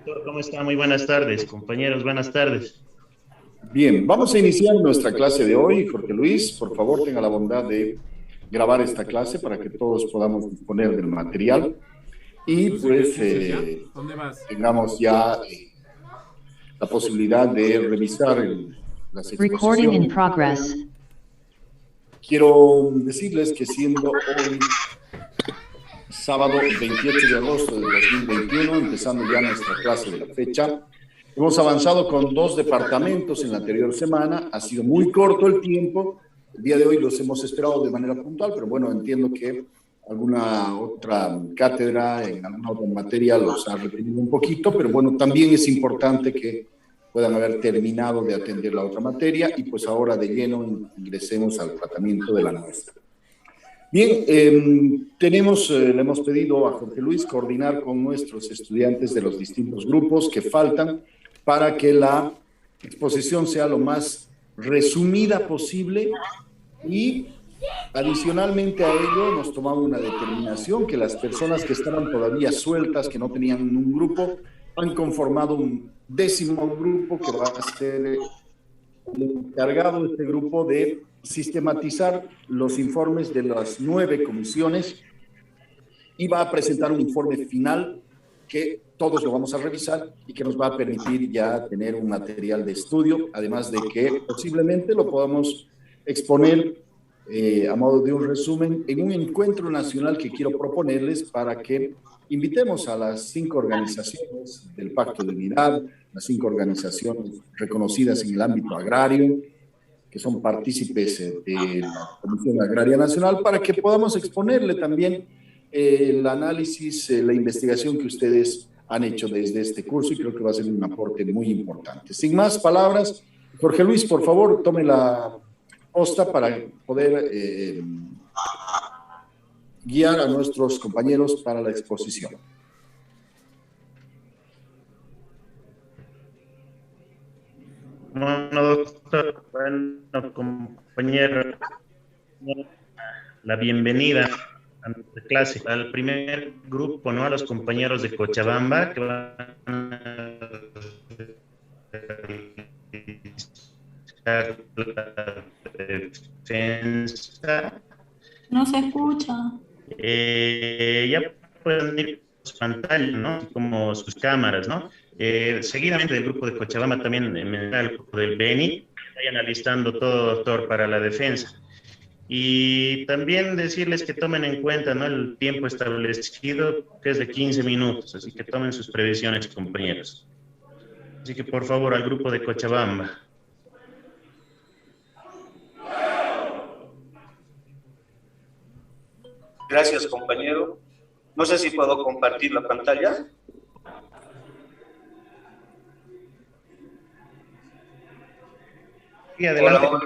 Doctor, ¿cómo está? Muy buenas tardes, compañeros, buenas tardes. Bien, vamos a iniciar nuestra clase de hoy. Jorge Luis, por favor, tenga la bondad de grabar esta clase para que todos podamos disponer del material y ¿Tus pues ejercicios ya? ¿Dónde vas? tengamos ya la posibilidad de revisar las Recording in exposiciones. progress. Quiero decirles que siendo hoy sábado 28 de agosto de 2021, empezando ya nuestra clase de la fecha, hemos avanzado con 2 departamentos en la anterior semana, ha sido muy corto el tiempo, el día de hoy los hemos esperado de manera puntual, pero bueno, entiendo que alguna otra cátedra en alguna otra materia los ha retenido un poquito, pero bueno, también es importante que puedan haber terminado de atender la otra materia y pues ahora de lleno ingresemos al tratamiento de la nuestra. Bien, le hemos pedido a Jorge Luis coordinar con nuestros estudiantes de los distintos grupos que faltan para que la exposición sea lo más resumida posible y adicionalmente a ello hemos tomado una determinación que las personas que estaban todavía sueltas, que no tenían un grupo, han conformado un 10º grupo que va a ser el encargado de este grupo de sistematizar los informes de las 9 comisiones y va a presentar un informe final que todos lo vamos a revisar y que nos va a permitir ya tener un material de estudio, además de que posiblemente lo podamos exponer a modo de un resumen en un encuentro nacional que quiero proponerles para que invitemos a las 5 organizaciones del Pacto de Unidad, las 5 organizaciones reconocidas en el ámbito agrario, que son partícipes de la Comisión Agraria Nacional, para que podamos exponerle también el análisis, la investigación que ustedes han hecho desde este curso y creo que va a ser un aporte muy importante. Sin más palabras, Jorge Luis, por favor, tome la posta para poder guiar a nuestros compañeros para la exposición. Bueno, doctor, bueno, compañero, la bienvenida a nuestra clase, al primer grupo, ¿no? A los compañeros de Cochabamba que van a realizar la defensa. No se escucha. Ya pueden ir su pantalla, ¿no? Así como sus cámaras, ¿no? Seguidamente del grupo de Cochabamba también el grupo del Beni, vayan alistando todo, doctor, para la defensa. Y también decirles que tomen en cuenta, ¿no? El tiempo establecido, que es de 15 minutos, así que tomen sus previsiones, compañeros. Así que por favor al grupo de Cochabamba. Gracias, compañero. No sé si puedo compartir la pantalla. Y adelante. Hola.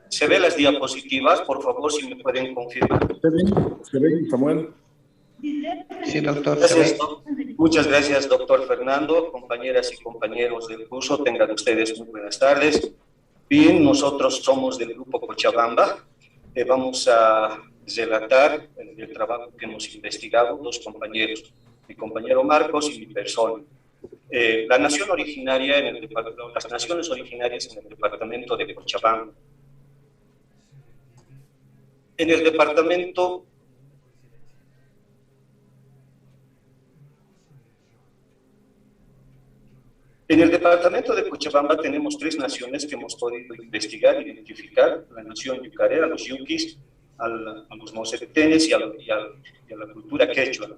¿Se ven las diapositivas? Por favor, si me pueden confirmar. ¿Se ven, Samuel? Sí, doctor. Gracias, muchas gracias, doctor Fernando. Compañeras y compañeros del curso, tengan ustedes muy buenas tardes. Bien, nosotros somos del grupo Cochabamba. Vamos a relatar el trabajo que hemos investigado, 2 compañeros, mi compañero Marcos y mi persona. Las naciones originarias en el departamento de Cochabamba. En el departamento de Cochabamba tenemos 3 naciones que hemos podido investigar, identificar: la nación yucaré, a los yuquis, a los mocetenes y a la cultura quechua.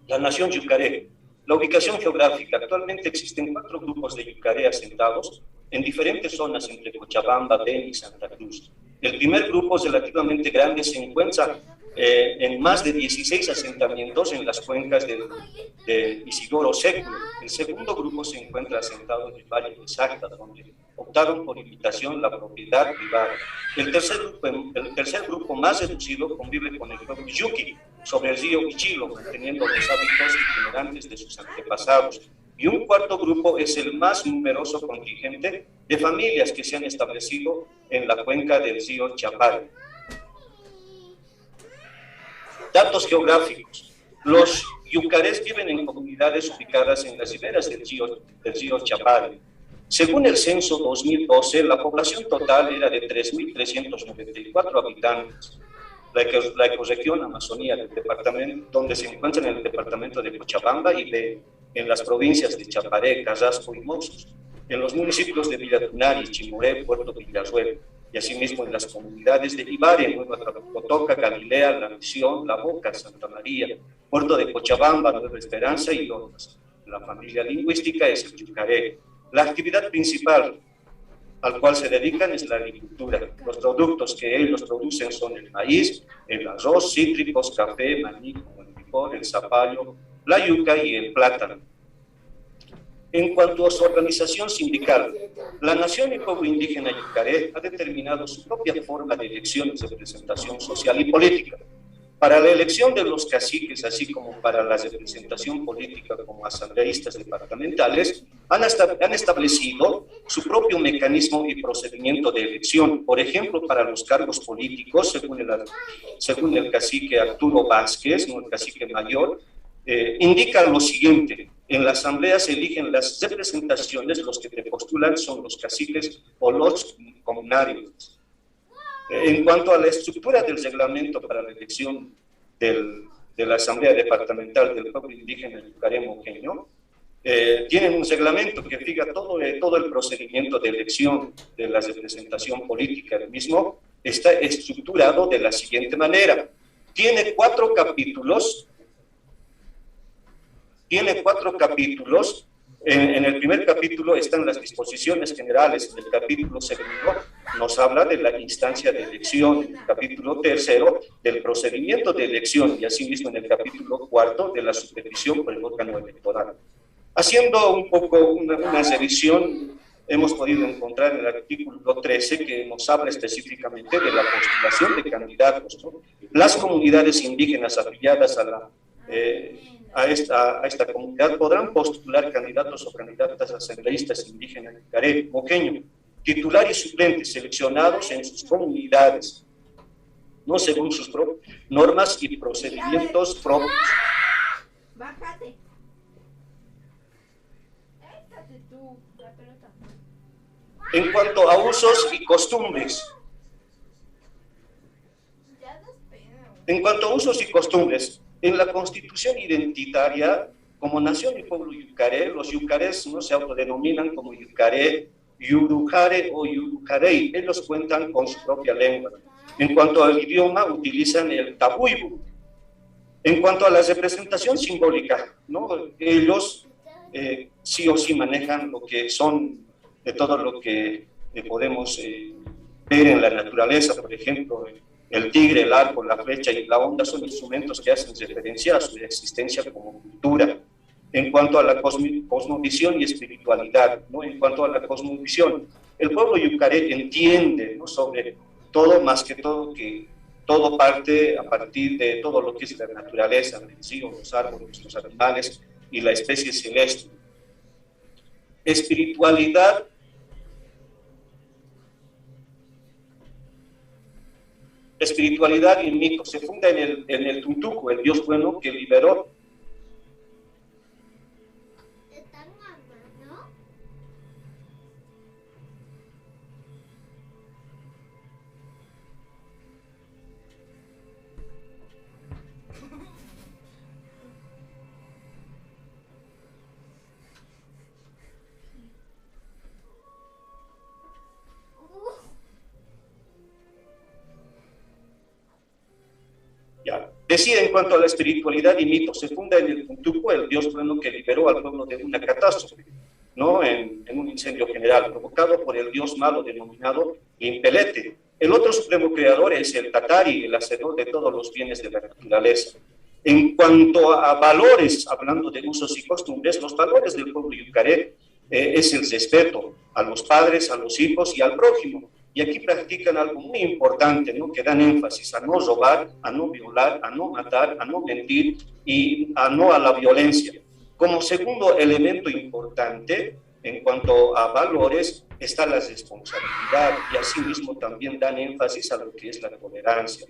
La nación yucaré La ubicación geográfica. Actualmente existen 4 grupos de yucaré asentados en diferentes zonas entre Cochabamba, Beni y Santa Cruz. El primer grupo es relativamente grande, se encuentra en más de 16 asentamientos en las cuencas de Isidoro Século. El segundo grupo se encuentra asentado en el Valle de Sacta, donde optaron por invitación la propiedad privada. El tercer grupo más reducido convive con el pueblo Yuki sobre el río Ichilo, manteniendo los hábitos itinerantes de sus antepasados. Y un cuarto grupo es el más numeroso contingente de familias que se han establecido en la cuenca del río Chapare. Datos geográficos. Los yucarés viven en comunidades ubicadas en las riberas del río Chapare. Según el censo 2012, la población total era de 3.394 habitantes. La ecorregión Amazonía del departamento, donde se encuentra en el departamento de Cochabamba y en las provincias de Chaparé, Carrasco y Mozos, en los municipios de Villatunari, Chimoré, Puerto Villarruel, y asimismo en las comunidades de Ibarre, Nueva Cotoca, Galilea, La Misión, La Boca, Santa María, Puerto de Cochabamba, Nueva Esperanza y otras. La familia lingüística es el yucaré. La actividad principal al cual se dedican es la agricultura. Los productos que ellos producen son el maíz, el arroz, cítricos, café, maní, el licor, el zapallo, la yuca y el plátano. En cuanto a su organización sindical, la Nación y Pueblo Indígena Yucaré ha determinado su propia forma de elección y representación social y política. Para la elección de los caciques, así como para la representación política como asambleístas departamentales, han establecido su propio mecanismo y procedimiento de elección. Por ejemplo, para los cargos políticos, según el cacique Arturo Vázquez, ¿no?, el cacique mayor, indica lo siguiente: en la asamblea se eligen las representaciones, los que te postulan son los caciques o los comunarios. En cuanto a la estructura del reglamento para la elección de la Asamblea Departamental del Pueblo Indígena Yucaré Moqueño, tienen un reglamento que fija todo el procedimiento de elección de la representación política. El mismo está estructurado de la siguiente manera. Tiene 4 capítulos. En el primer capítulo están las disposiciones generales. En el capítulo segundo nos habla de la instancia de elección. En el capítulo tercero del procedimiento de elección, y asimismo en el capítulo cuarto de la supervisión por el órgano electoral. Haciendo un poco una revisión, hemos podido encontrar en el artículo 13 que nos habla específicamente de la postulación de candidatos, ¿no? Las comunidades indígenas afiliadas a esta comunidad podrán postular candidatos o candidatas asambleístas indígenas de Yucaré Moqueño, titular y suplentes seleccionados en sus comunidades, no según sus normas y procedimientos propios. Bájate. En cuanto a usos y costumbres, en la Constitución identitaria, como nación y pueblo yucaré, los yucarés no se autodenominan como yucaré, yurujare o yurucarey. Ellos cuentan con su propia lengua. En cuanto al idioma, utilizan el tabuibu. En cuanto a la representación simbólica, ¿no?, ellos sí o sí manejan lo que son de todo lo que podemos ver en la naturaleza. Por ejemplo, el tigre, el arco, la flecha y la onda son instrumentos que hacen referencia a su existencia como cultura. En cuanto a la cosmovisión y espiritualidad, ¿no?, en cuanto a la cosmovisión, el pueblo yucaré entiende, ¿no?, sobre todo, más que todo, que todo parte a partir de todo lo que es la naturaleza, el río, los árboles, los animales y la especie celeste. Espiritualidad y mito se funda en el Tuntuco, el dios bueno que liberó. Ya. Decía, en cuanto a la espiritualidad y mitos, se funda en el Puntuco, el dios trueno que liberó al pueblo de una catástrofe, ¿no? En un incendio general, provocado por el dios malo denominado Impelete. El otro supremo creador es el Tatari, el hacedor de todos los bienes de la naturaleza. En cuanto a valores, hablando de usos y costumbres, los valores del pueblo yucaré es el respeto a los padres, a los hijos y al prójimo. Y aquí practican algo muy importante, ¿no? Que dan énfasis a no robar, a no violar, a no matar, a no mentir y a no a la violencia. Como segundo elemento importante, en cuanto a valores, está la responsabilidad y asimismo también dan énfasis a lo que es la tolerancia.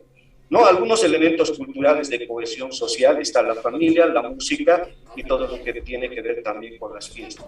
¿No? Algunos elementos culturales de cohesión social está la familia, la música y todo lo que tiene que ver también con las fiestas.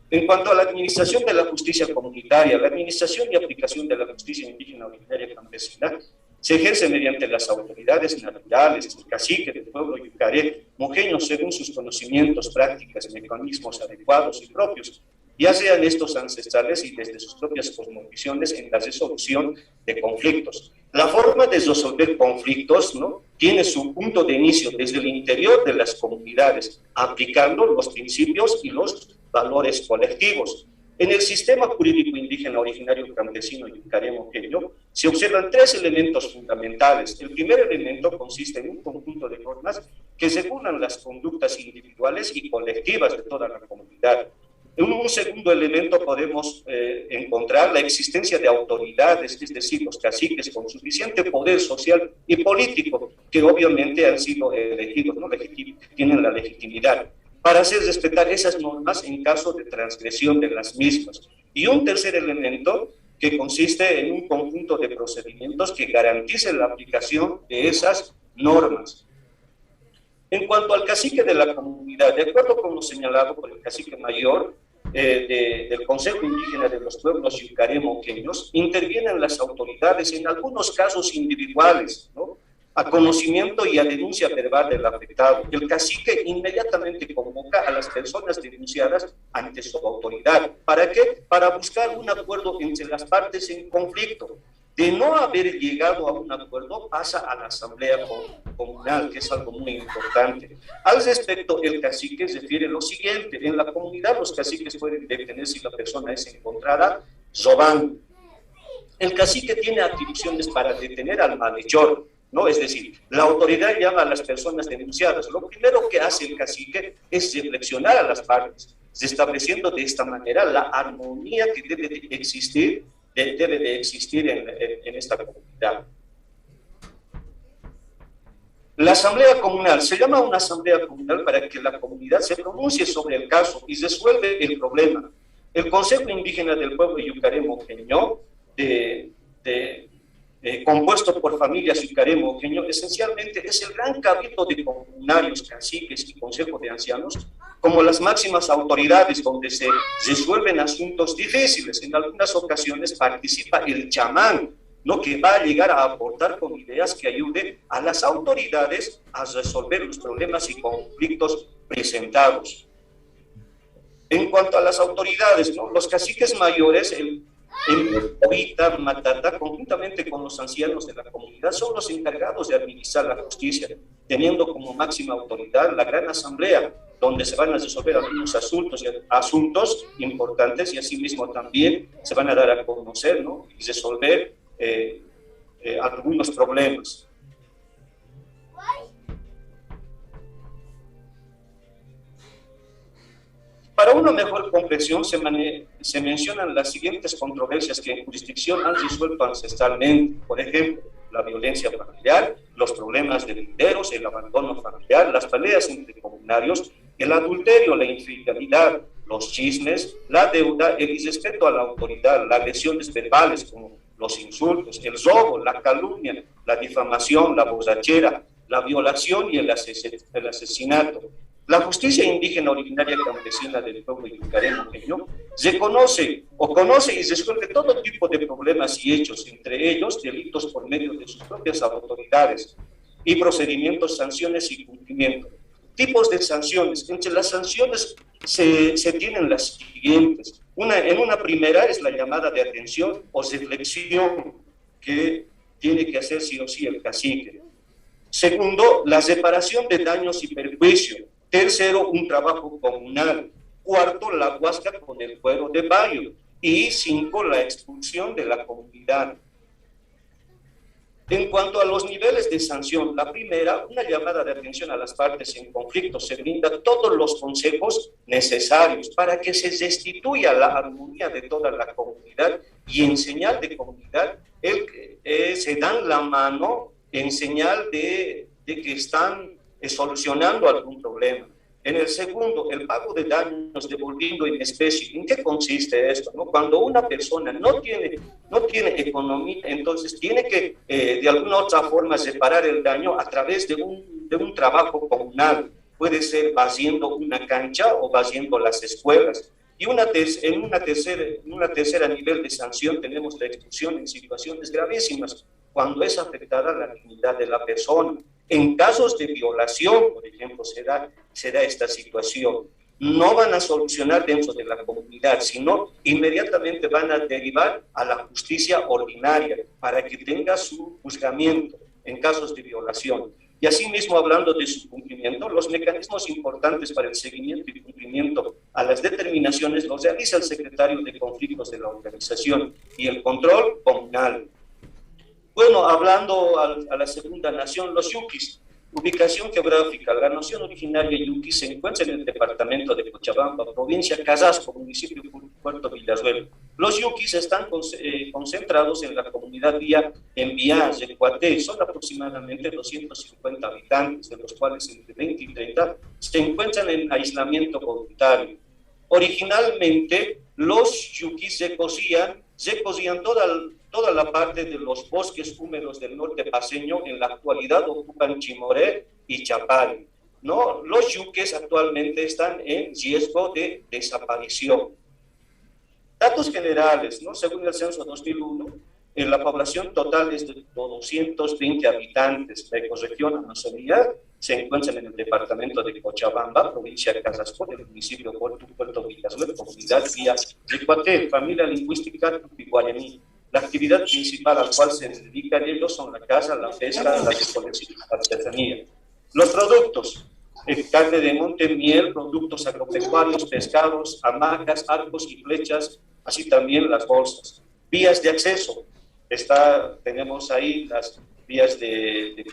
En cuanto a la administración de la justicia comunitaria, la administración y aplicación de la justicia indígena originaria campesina se ejerce mediante las autoridades naturales, el cacique del pueblo yucaré, mojeño según sus conocimientos, prácticas, mecanismos adecuados y propios, ya sean estos ancestrales y desde sus propias cosmovisiones en la resolución de conflictos. La forma de resolver conflictos, ¿no?, tiene su punto de inicio desde el interior de las comunidades, aplicando los principios y los valores colectivos. En el sistema jurídico indígena originario campesino yucaré mojeño se observan tres elementos fundamentales. El primer elemento consiste en un conjunto de normas que regulan las conductas individuales y colectivas de toda la comunidad. En un segundo elemento podemos encontrar la existencia de autoridades, es decir, los caciques con suficiente poder social y político, que obviamente han sido elegidos, ¿no?, tienen la legitimidad para hacer respetar esas normas en caso de transgresión de las mismas. Y un tercer elemento que consiste en un conjunto de procedimientos que garanticen la aplicación de esas normas. En cuanto al cacique de la comunidad, de acuerdo con lo señalado por el cacique mayor del Consejo Indígena de los Pueblos Yucaré mojeños, intervienen las autoridades en algunos casos individuales, ¿no?, a conocimiento y a denuncia verbal del afectado. El cacique inmediatamente convoca a las personas denunciadas ante su autoridad. ¿Para qué? Para buscar un acuerdo entre las partes en conflicto. De no haber llegado a un acuerdo, pasa a la asamblea comunal, que es algo muy importante. Al respecto, el cacique refiere lo siguiente: en la comunidad los caciques pueden detener si la persona es encontrada robando. El cacique tiene atribuciones para detener al malhechor, ¿no? Es decir, la autoridad llama a las personas denunciadas. Lo primero que hace el cacique es reflexionar a las partes, estableciendo de esta manera la armonía que debe de existir en esta comunidad. La asamblea comunal, se llama una asamblea comunal para que la comunidad se pronuncie sobre el caso y resuelve el problema. El Consejo Indígena del Pueblo Yucaré mojeño, compuesto por familias yucaré mojeño, esencialmente es el gran cabildo de comunarios, caciques y consejo de ancianos, como las máximas autoridades donde se resuelven asuntos difíciles. En algunas ocasiones participa el chamán, ¿no?, que va a llegar a aportar con ideas que ayuden a las autoridades a resolver los problemas y conflictos presentados. En cuanto a las autoridades, ¿no?, los caciques mayores, el Oita, Matata, conjuntamente con los ancianos de la comunidad, son los encargados de administrar la justicia, teniendo como máxima autoridad la gran asamblea, donde se van a resolver algunos asuntos importantes y asimismo también se van a dar a conocer, ¿no?, y resolver algunos problemas. Para una mejor comprensión se mencionan las siguientes controversias que en jurisdicción han resuelto ancestralmente. Por ejemplo, la violencia familiar, los problemas de herederos, el abandono familiar, las peleas entre comunarios, el adulterio, la infidelidad, los chismes, la deuda, el irrespeto a la autoridad, las agresiones verbales como los insultos, el robo, la calumnia, la difamación, la borrachera, la violación y el asesinato. La justicia indígena originaria campesina del pueblo yucaré mojeño conoce y resuelve todo tipo de problemas y hechos, entre ellos delitos por medio de sus propias autoridades y procedimientos, sanciones y cumplimiento. Tipos de sanciones. Entre las sanciones se tienen las siguientes: En una primera es la llamada de atención o reflexión que tiene que hacer sí o sí el cacique. Segundo, la reparación de daños y perjuicios. Tercero, un trabajo comunal. Cuarto, la huasca con el cuero de bayo. Y cinco, la expulsión de la comunidad. En cuanto a los niveles de sanción, la primera, una llamada de atención a las partes en conflicto, se brinda todos los consejos necesarios para que se restituya la armonía de toda la comunidad y en señal de comunidad se dan la mano en señal de que están solucionando algún problema. En el segundo, el pago de daños devolviendo en especie. ¿En qué consiste esto? ¿No? Cuando una persona no tiene economía, entonces tiene que de alguna otra forma separar el daño a través de un trabajo comunal. Puede ser vaciando una cancha o vaciando las escuelas. Y en una tercera nivel de sanción tenemos la expulsión en situaciones gravísimas, cuando es afectada la dignidad de la persona. En casos de violación, por ejemplo, se da esta situación. No van a solucionar dentro de la comunidad, sino inmediatamente van a derivar a la justicia ordinaria para que tenga su juzgamiento en casos de violación. Y asimismo, hablando de su cumplimiento, los mecanismos importantes para el seguimiento y cumplimiento a las determinaciones los realiza el secretario de conflictos de la organización y el control comunal. Bueno, hablando a la segunda nación, los yuquis, ubicación geográfica. La nación originaria yuqui se encuentra en el departamento de Cochabamba, provincia Carrasco, municipio Puerto Villarruel. Los yuquis están concentrados en la comunidad vía Enviá, Yecuaté. Son aproximadamente 250 habitantes, de los cuales entre 20 y 30 se encuentran en aislamiento voluntario. Originalmente, los yuquis se cosían toda la parte de los bosques húmedos del norte paceño. En la actualidad ocupan Chimoré y Chapari, ¿no? Los yuques actualmente están en riesgo de desaparición. Datos generales, ¿no? Según el censo 2001, la población total es de 220 habitantes. La ecorregión Amazonía se encuentra en el departamento de Cochabamba, provincia de Carrasco, del municipio Puerto Villarruel, comunidad vía Yecuaté, familia lingüística tupi-guaraní. La actividad principal al cual se dedican ellos son la caza, la pesca, la recolección y la artesanía. Los productos: carne de monte, miel, productos agropecuarios, pescados, hamacas, arcos y flechas, así también las bolsas. Vías de acceso: tenemos ahí las vías de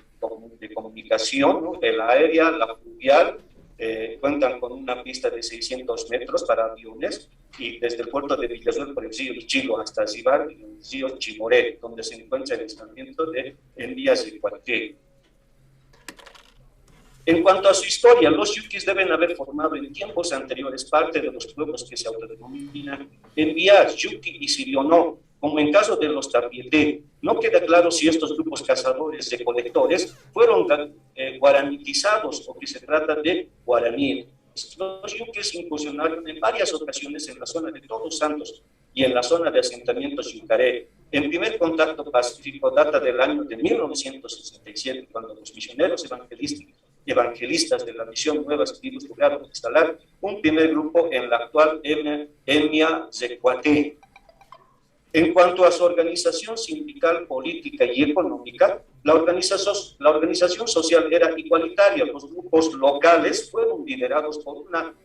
comunicación, ¿no? La aérea, la fluvial, cuentan con una pista de 600 metros para aviones, y desde el puerto de Villarruel por el río Chilo hasta Zibar, el río Chimoré, donde se encuentra el aislamiento de Envías de Cualquier. En cuanto a su historia, los yuquis deben haber formado en tiempos anteriores parte de los pueblos que se autodenominan Envías, Yuqui y Sirionó, como en caso de los Tapieté. No queda claro si estos grupos cazadores-recolectores fueron guaranitizados o que se trata de guaraníes. Los yuques incursionaron en varias ocasiones en la zona de Todos Santos y en la zona de asentamientos Yucaré. El primer contacto pacífico data del año de 1967, cuando los misioneros evangelistas de la misión Nuevas Tribus lograron instalar un primer grupo en la actual etnia Yecuaté. En cuanto a su organización sindical, política y económica, la organización social era igualitaria. Los grupos locales fueron liderados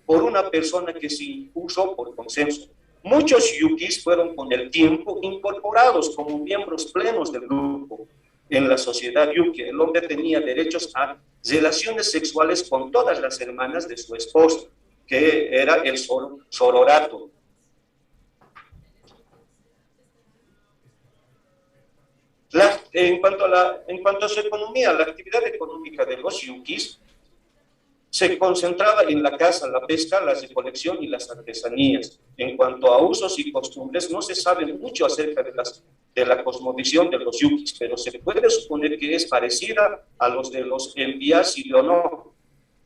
por una persona que se impuso por consenso. Muchos yuquis fueron con el tiempo incorporados como miembros plenos del grupo. En la sociedad yuqui, el hombre tenía derechos a relaciones sexuales con todas las hermanas de su esposa, que era el sororato. En cuanto a su economía, la actividad económica de los yuquis se concentraba en la caza, la pesca, la recolección y las artesanías. En cuanto a usos y costumbres, no se sabe mucho acerca de la cosmovisión de los yuquis, pero se puede suponer que es parecida a los de los Envías y Leonor,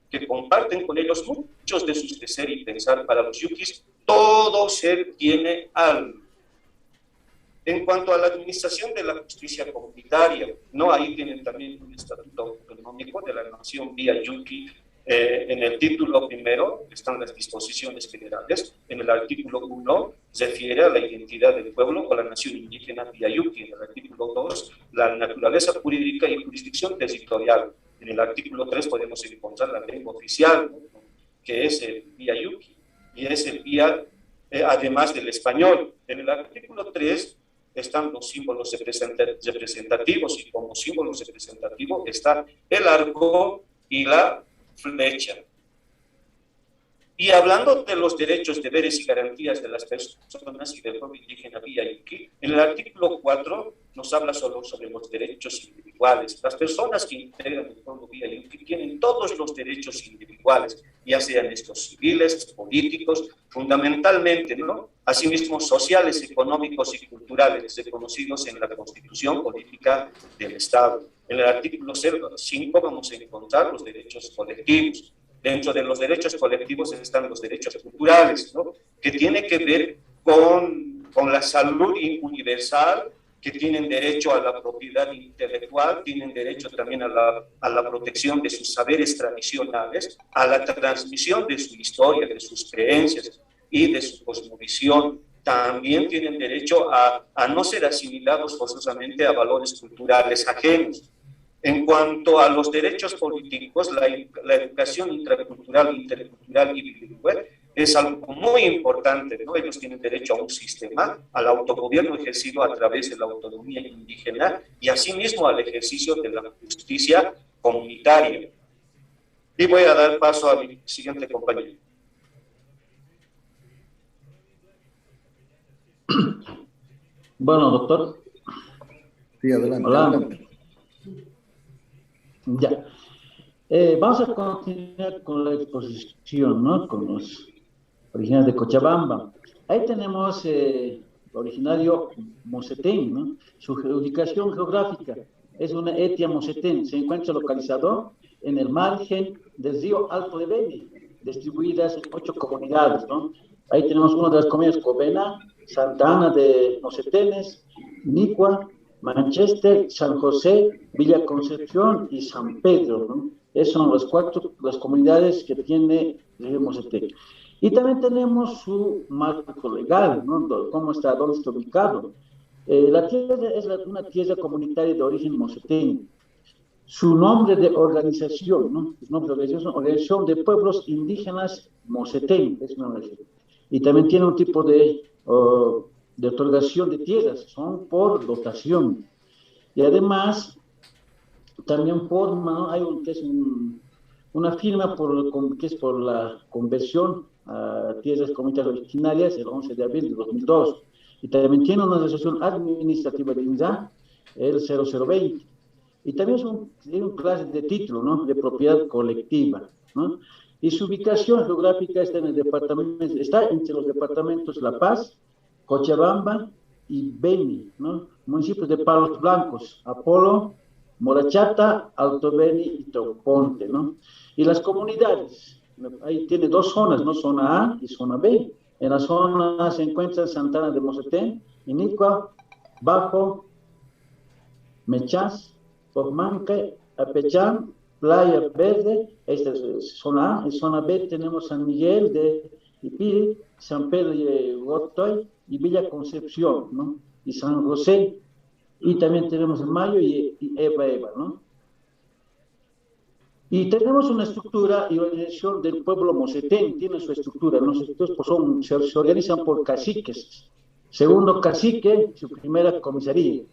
que comparten con ellos muchos de sus de ser y pensar. Para los yuquis, todo ser tiene alma. En cuanto a la administración de la justicia comunitaria, ¿no? Ahí tienen también un estatuto autonómico de la nación vía yuqui, En el título primero están las disposiciones generales. En el artículo 1 se refiere a la identidad del pueblo o la nación indígena Villayuqui. En el artículo 2, la naturaleza jurídica y jurisdicción territorial. En el artículo 3 podemos encontrar la lengua oficial, ¿no?, que es el Villayuqui, y es el Villa, además del español. En el artículo 3 están los símbolos representativos, y como símbolos representativos está el arco y la flecha. Y hablando de los derechos, deberes y garantías de las personas y del pueblo indígena Villayuqui, en el artículo 4 nos habla solo sobre los derechos individuales. Las personas que integran el pueblo Villayuqui tienen todos los derechos individuales, ya sean estos civiles, políticos, fundamentalmente, ¿no?, asimismo sociales, económicos y culturales, reconocidos en la Constitución Política del Estado. En el artículo 5 vamos a encontrar los derechos colectivos. Dentro de los derechos colectivos están los derechos culturales, ¿no?, que tiene que ver con la salud universal, que tienen derecho a la propiedad intelectual, tienen derecho también a la protección de sus saberes tradicionales, a la transmisión de su historia, de sus creencias y de su cosmovisión. También tienen derecho a no ser asimilados forzosamente a valores culturales ajenos. En cuanto a los derechos políticos, la educación intracultural, intercultural y bilingüe es algo muy importante, ¿no? Ellos tienen derecho a un sistema, al autogobierno ejercido a través de la autonomía indígena y asimismo al ejercicio de la justicia comunitaria. Y voy a dar paso a mi siguiente compañero. Bueno, doctor. Sí, adelante. Hola. Adelante. Ya. Vamos a continuar con la exposición, ¿no?, con los originarios de Cochabamba. Ahí tenemos originario Mosetén, ¿no? Su ubicación geográfica es una etnia Mosetén. Se encuentra localizado en el margen del río Alto de Beni, distribuidas en 8 comunidades, ¿no? Ahí tenemos una de las comunidades: Covena, Santa Ana de Mosetenes, Nicua, Manchester, San José, Villa Concepción y San Pedro, ¿no? Esas son las comunidades que tiene el Mosetén. Y también tenemos su marco legal, ¿no?, cómo está, dónde está ubicado. La tierra es una tierra comunitaria de origen Mosetén. Su nombre de organización, ¿no?, su nombre de organización de pueblos indígenas Mosetén, es una organización. Y también tiene un tipo de otorgación de tierras, son por dotación. Y además, también forma, ¿no?, hay una firma que es por la conversión a tierras comunitarias originarias el 11 de abril de 2002. Y también tiene una resolución administrativa de INSA, el 0020. Y también tiene un clase de título, ¿no?, de propiedad colectiva, ¿no? Y su ubicación geográfica está está entre los departamentos La Paz, Cochabamba y Beni, ¿no?, municipios de Palos Blancos, Apolo, Morachata, Alto Beni y Tauponte, ¿no? Y las comunidades, ahí tiene 2 zonas, ¿no?, zona A y zona B. En la zona A se encuentran Santana de Mosetén, Inicua, Bajo, Mechás, Pojmanca, Apechán, Playa Verde. Esta es zona A. En zona B tenemos San Miguel de Ipiri, San Pedro de Gortoy y Villa Concepción, ¿no?, y San José. Y también tenemos Mayo y Eva, ¿no? Y tenemos una estructura y organización del pueblo Mosetén, tiene su estructura, ¿no? Se organizan por caciques. Segundo cacique, su primera comisaría.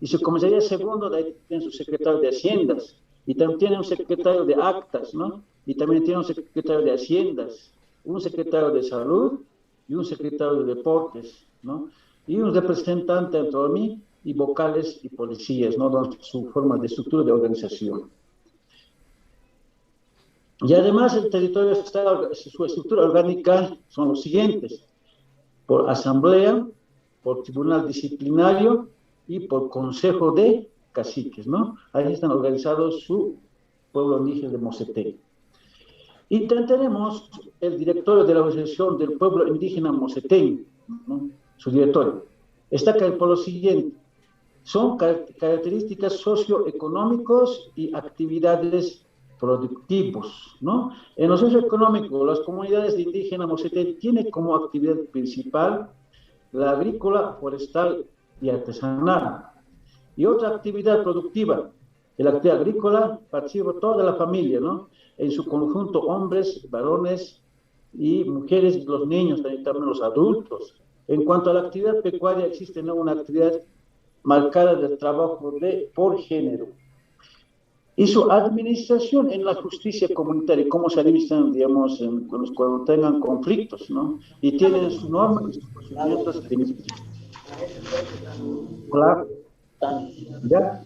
Y su comisaría segundo, de ahí tiene su secretario de Haciendas. Y también tiene un secretario de Actas, ¿no? Y también tiene un secretario de Haciendas, un secretario de Salud y un secretario de Deportes, ¿no? Y un representante dentro de mí, y vocales y policías, ¿no?, su forma de estructura de organización. Y además el territorio su estructura orgánica son los siguientes: por asamblea, por tribunal disciplinario y por consejo de caciques, ¿no? Ahí están organizados su pueblo indígena de Mosetén. Y tenemos el directorio de la Organización del Pueblo Indígena Mosetén, ¿no?, su directorio. Está por lo siguiente: son características socioeconómicas y actividades productivos, ¿no? En lo socioeconómico, las comunidades de indígenas Mocetén tienen como actividad principal la agrícola, forestal y artesanal. Y otra actividad productiva, en la actividad agrícola participa toda la familia, ¿no? En su conjunto, hombres, varones y mujeres, los niños, también los adultos. En cuanto a la actividad pecuaria, existe, ¿no?, una actividad marcada del trabajo por género. Y su administración en la justicia comunitaria, cómo se administran, digamos, cuando tengan conflictos, ¿no? Y tienen sus normas y sus procedimientos primitivos. Claro. ¿Ya?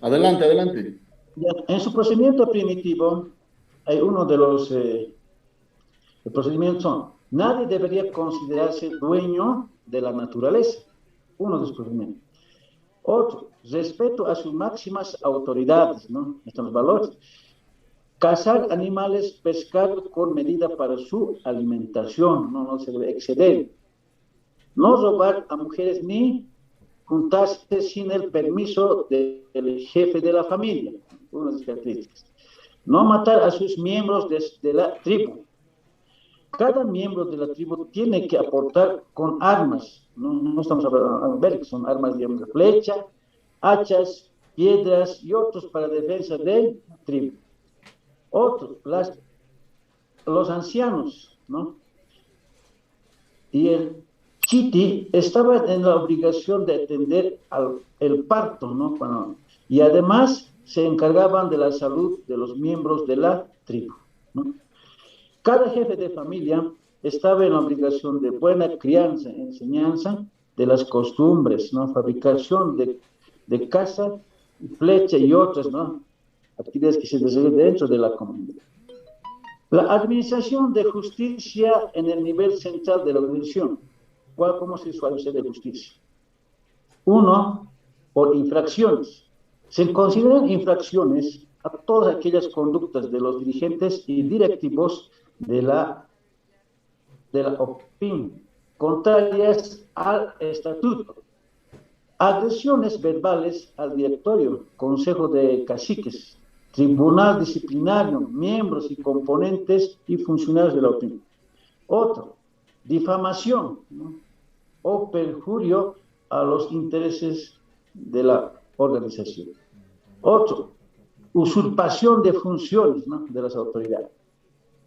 Adelante, adelante. Ya. En su procedimiento primitivo, hay uno de los procedimientos son, nadie debería considerarse dueño de la naturaleza. Uno de los procedimientos. Otro, respeto a sus máximas autoridades, ¿no? Están los valores. Cazar animales, pescar con medida para su alimentación, no se debe exceder. No robar a mujeres ni juntarse sin el permiso del jefe de la familia, unas características. No matar a sus miembros de la tribu. Cada miembro de la tribu tiene que aportar con armas. No estamos hablando de que son armas, digamos, de flecha, hachas, piedras y otros para defensa del tribu. Otros, los ancianos, ¿no? Y el chiti estaba en la obligación de atender el parto, ¿no? Y además se encargaban de la salud de los miembros de la tribu, ¿no? Cada jefe de familia estaba en la obligación de buena crianza, enseñanza de las costumbres, ¿no? Fabricación de caza, flecha y otras, ¿no?, actividades que se desarrollan dentro de la comunidad. La administración de justicia en el nivel central de la organización. ¿Cómo se suele de justicia? Uno, por infracciones. Se consideran infracciones a todas aquellas conductas de los dirigentes y directivos de la OPIM, contrarias al estatuto. Agresiones verbales al directorio, consejo de caciques, tribunal disciplinario, miembros y componentes y funcionarios de la OPIM. Otro, difamación, ¿no?, o perjurio a los intereses de la organización. Otro, usurpación de funciones, ¿no?, de las autoridades.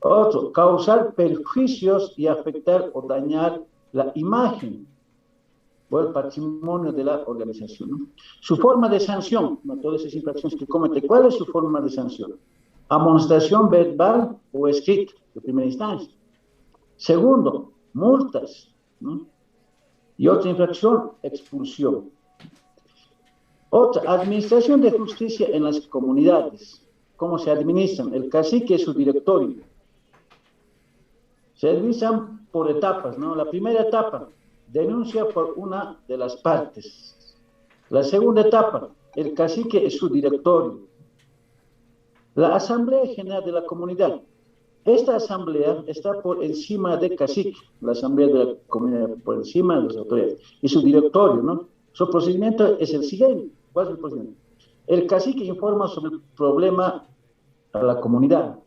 Otro, causar perjuicios y afectar o dañar la imagen o el patrimonio de la organización, ¿no? Su forma de sanción, ¿no?, todas esas infracciones que comete, ¿cuál es su forma de sanción? Amonestación verbal o escrita, de primera instancia. Segundo, multas, ¿no? Y otra infracción, expulsión. Otra, administración de justicia en las comunidades. ¿Cómo se administran? El cacique y su directorio. Se administran por etapas, ¿no? La primera etapa, denuncia por una de las partes. La segunda etapa, el cacique y su directorio. La Asamblea General de la Comunidad. Esta asamblea está por encima del cacique, la asamblea de la comunidad por encima de las autoridades, y su directorio, ¿no? Su procedimiento es el siguiente. ¿Cuál es el procedimiento? El cacique informa sobre el problema a la comunidad.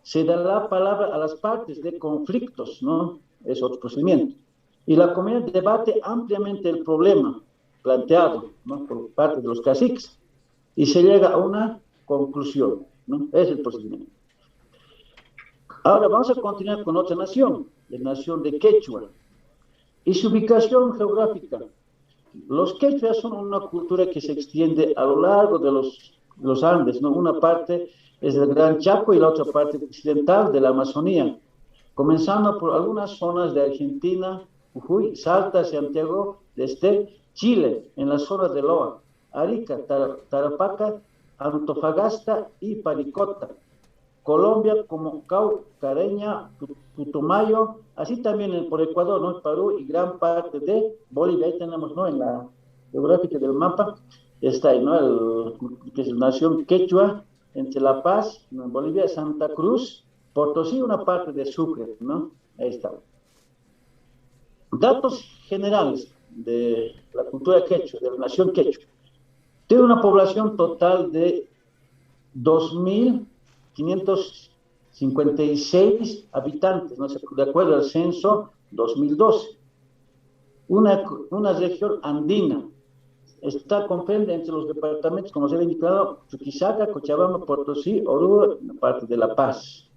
Se da la palabra a las partes de conflictos, ¿no? Es otro procedimiento. Y la comunidad debate ampliamente el problema planteado, ¿no?, por parte de los caciques, y se llega a una conclusión, ¿no? Es el procedimiento. Ahora vamos a continuar con otra nación, la nación de Quechua, y su ubicación geográfica. Los quechuas son una cultura que se extiende a lo largo de los Andes, ¿no? Una parte es del Gran Chaco y la otra parte occidental de la Amazonía, comenzando por algunas zonas de Argentina, Jujuy, Salta, Santiago, desde Chile, en las zonas de Loa, Arica, Tarapacá, Antofagasta y Paricota. Colombia como Caucareña, Putumayo, así también por Ecuador, ¿no?, Perú y gran parte de Bolivia. Ahí tenemos, ¿no?, en la geográfica del mapa, está ahí, ¿no?, que es la nación quechua, entre La Paz, ¿no?, en Bolivia, Santa Cruz, Potosí, una parte de Sucre, ¿no? Ahí está. Datos generales de la cultura quechua, de la nación quechua. Tiene una población total de 2.556 habitantes, ¿no? De acuerdo al censo 2012. Una región andina. Comprende entre los departamentos, como se ha indicado, Chuquisaca, Cochabamba, Potosí, Oruro, parte de La Paz.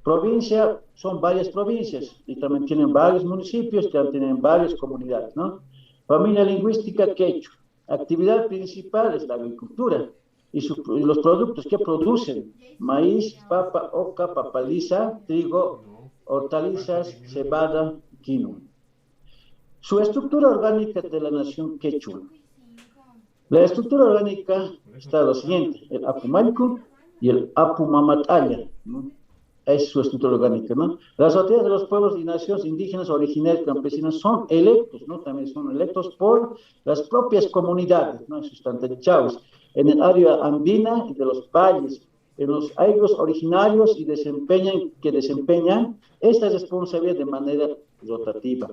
Provincia, son varias provincias y también tienen varios municipios, también tienen varias comunidades, ¿no? Familia lingüística quechua. Actividad principal es la agricultura y los productos que producen: maíz, papa, oca, papa lisa, trigo, hortalizas, cebada, quinoa. Su estructura orgánica de la nación quechua. La estructura orgánica está lo siguiente: el Apumaycu y el Apumamatalla, ¿no? Es su estructura orgánica, ¿no? Las autoridades de los pueblos y naciones indígenas originarios campesinos son electos, ¿no? También son electos por las propias comunidades, ¿no? Sustantivados en el área andina y de los valles, en los aigos originarios y desempeñan esta responsabilidad de manera rotativa.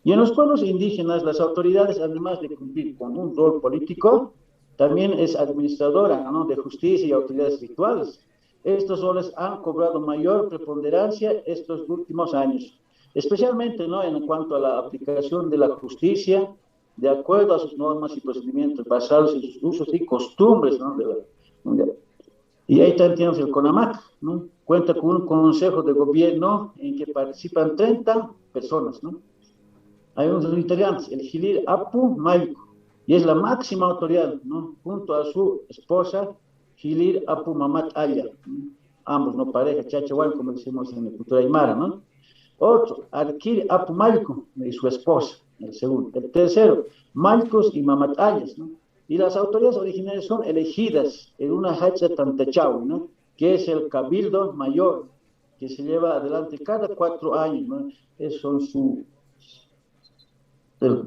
Y en los pueblos indígenas, las autoridades, además de cumplir con un rol político, también es administradora, ¿no? De justicia y autoridades rituales. Estos roles han cobrado mayor preponderancia estos últimos años, especialmente, ¿no? En cuanto a la aplicación de la justicia, de acuerdo a sus normas y procedimientos basados en sus usos y costumbres, ¿no? Y ahí también tenemos el CONAMAC, ¿no? Cuenta con un consejo de gobierno en que participan 30 personas, ¿no? Hay unos integrantes, el Gilir Apu Mayco, y es la máxima autoridad, ¿no? Junto a su esposa, Gilir Apu Mamat Aya, ¿no? Ambos, ¿no? Pareja, chachahuán, como decimos en la cultura aymara, ¿no? Otro, Arquir Apu Mayco y su esposa, el segundo. El tercero, Maycos y Mamat Ayas, ¿no? Y las autoridades originarias son elegidas en una hacha tantechau, ¿no? Que es el cabildo mayor, que se lleva adelante cada 4 años, ¿no? Esos son su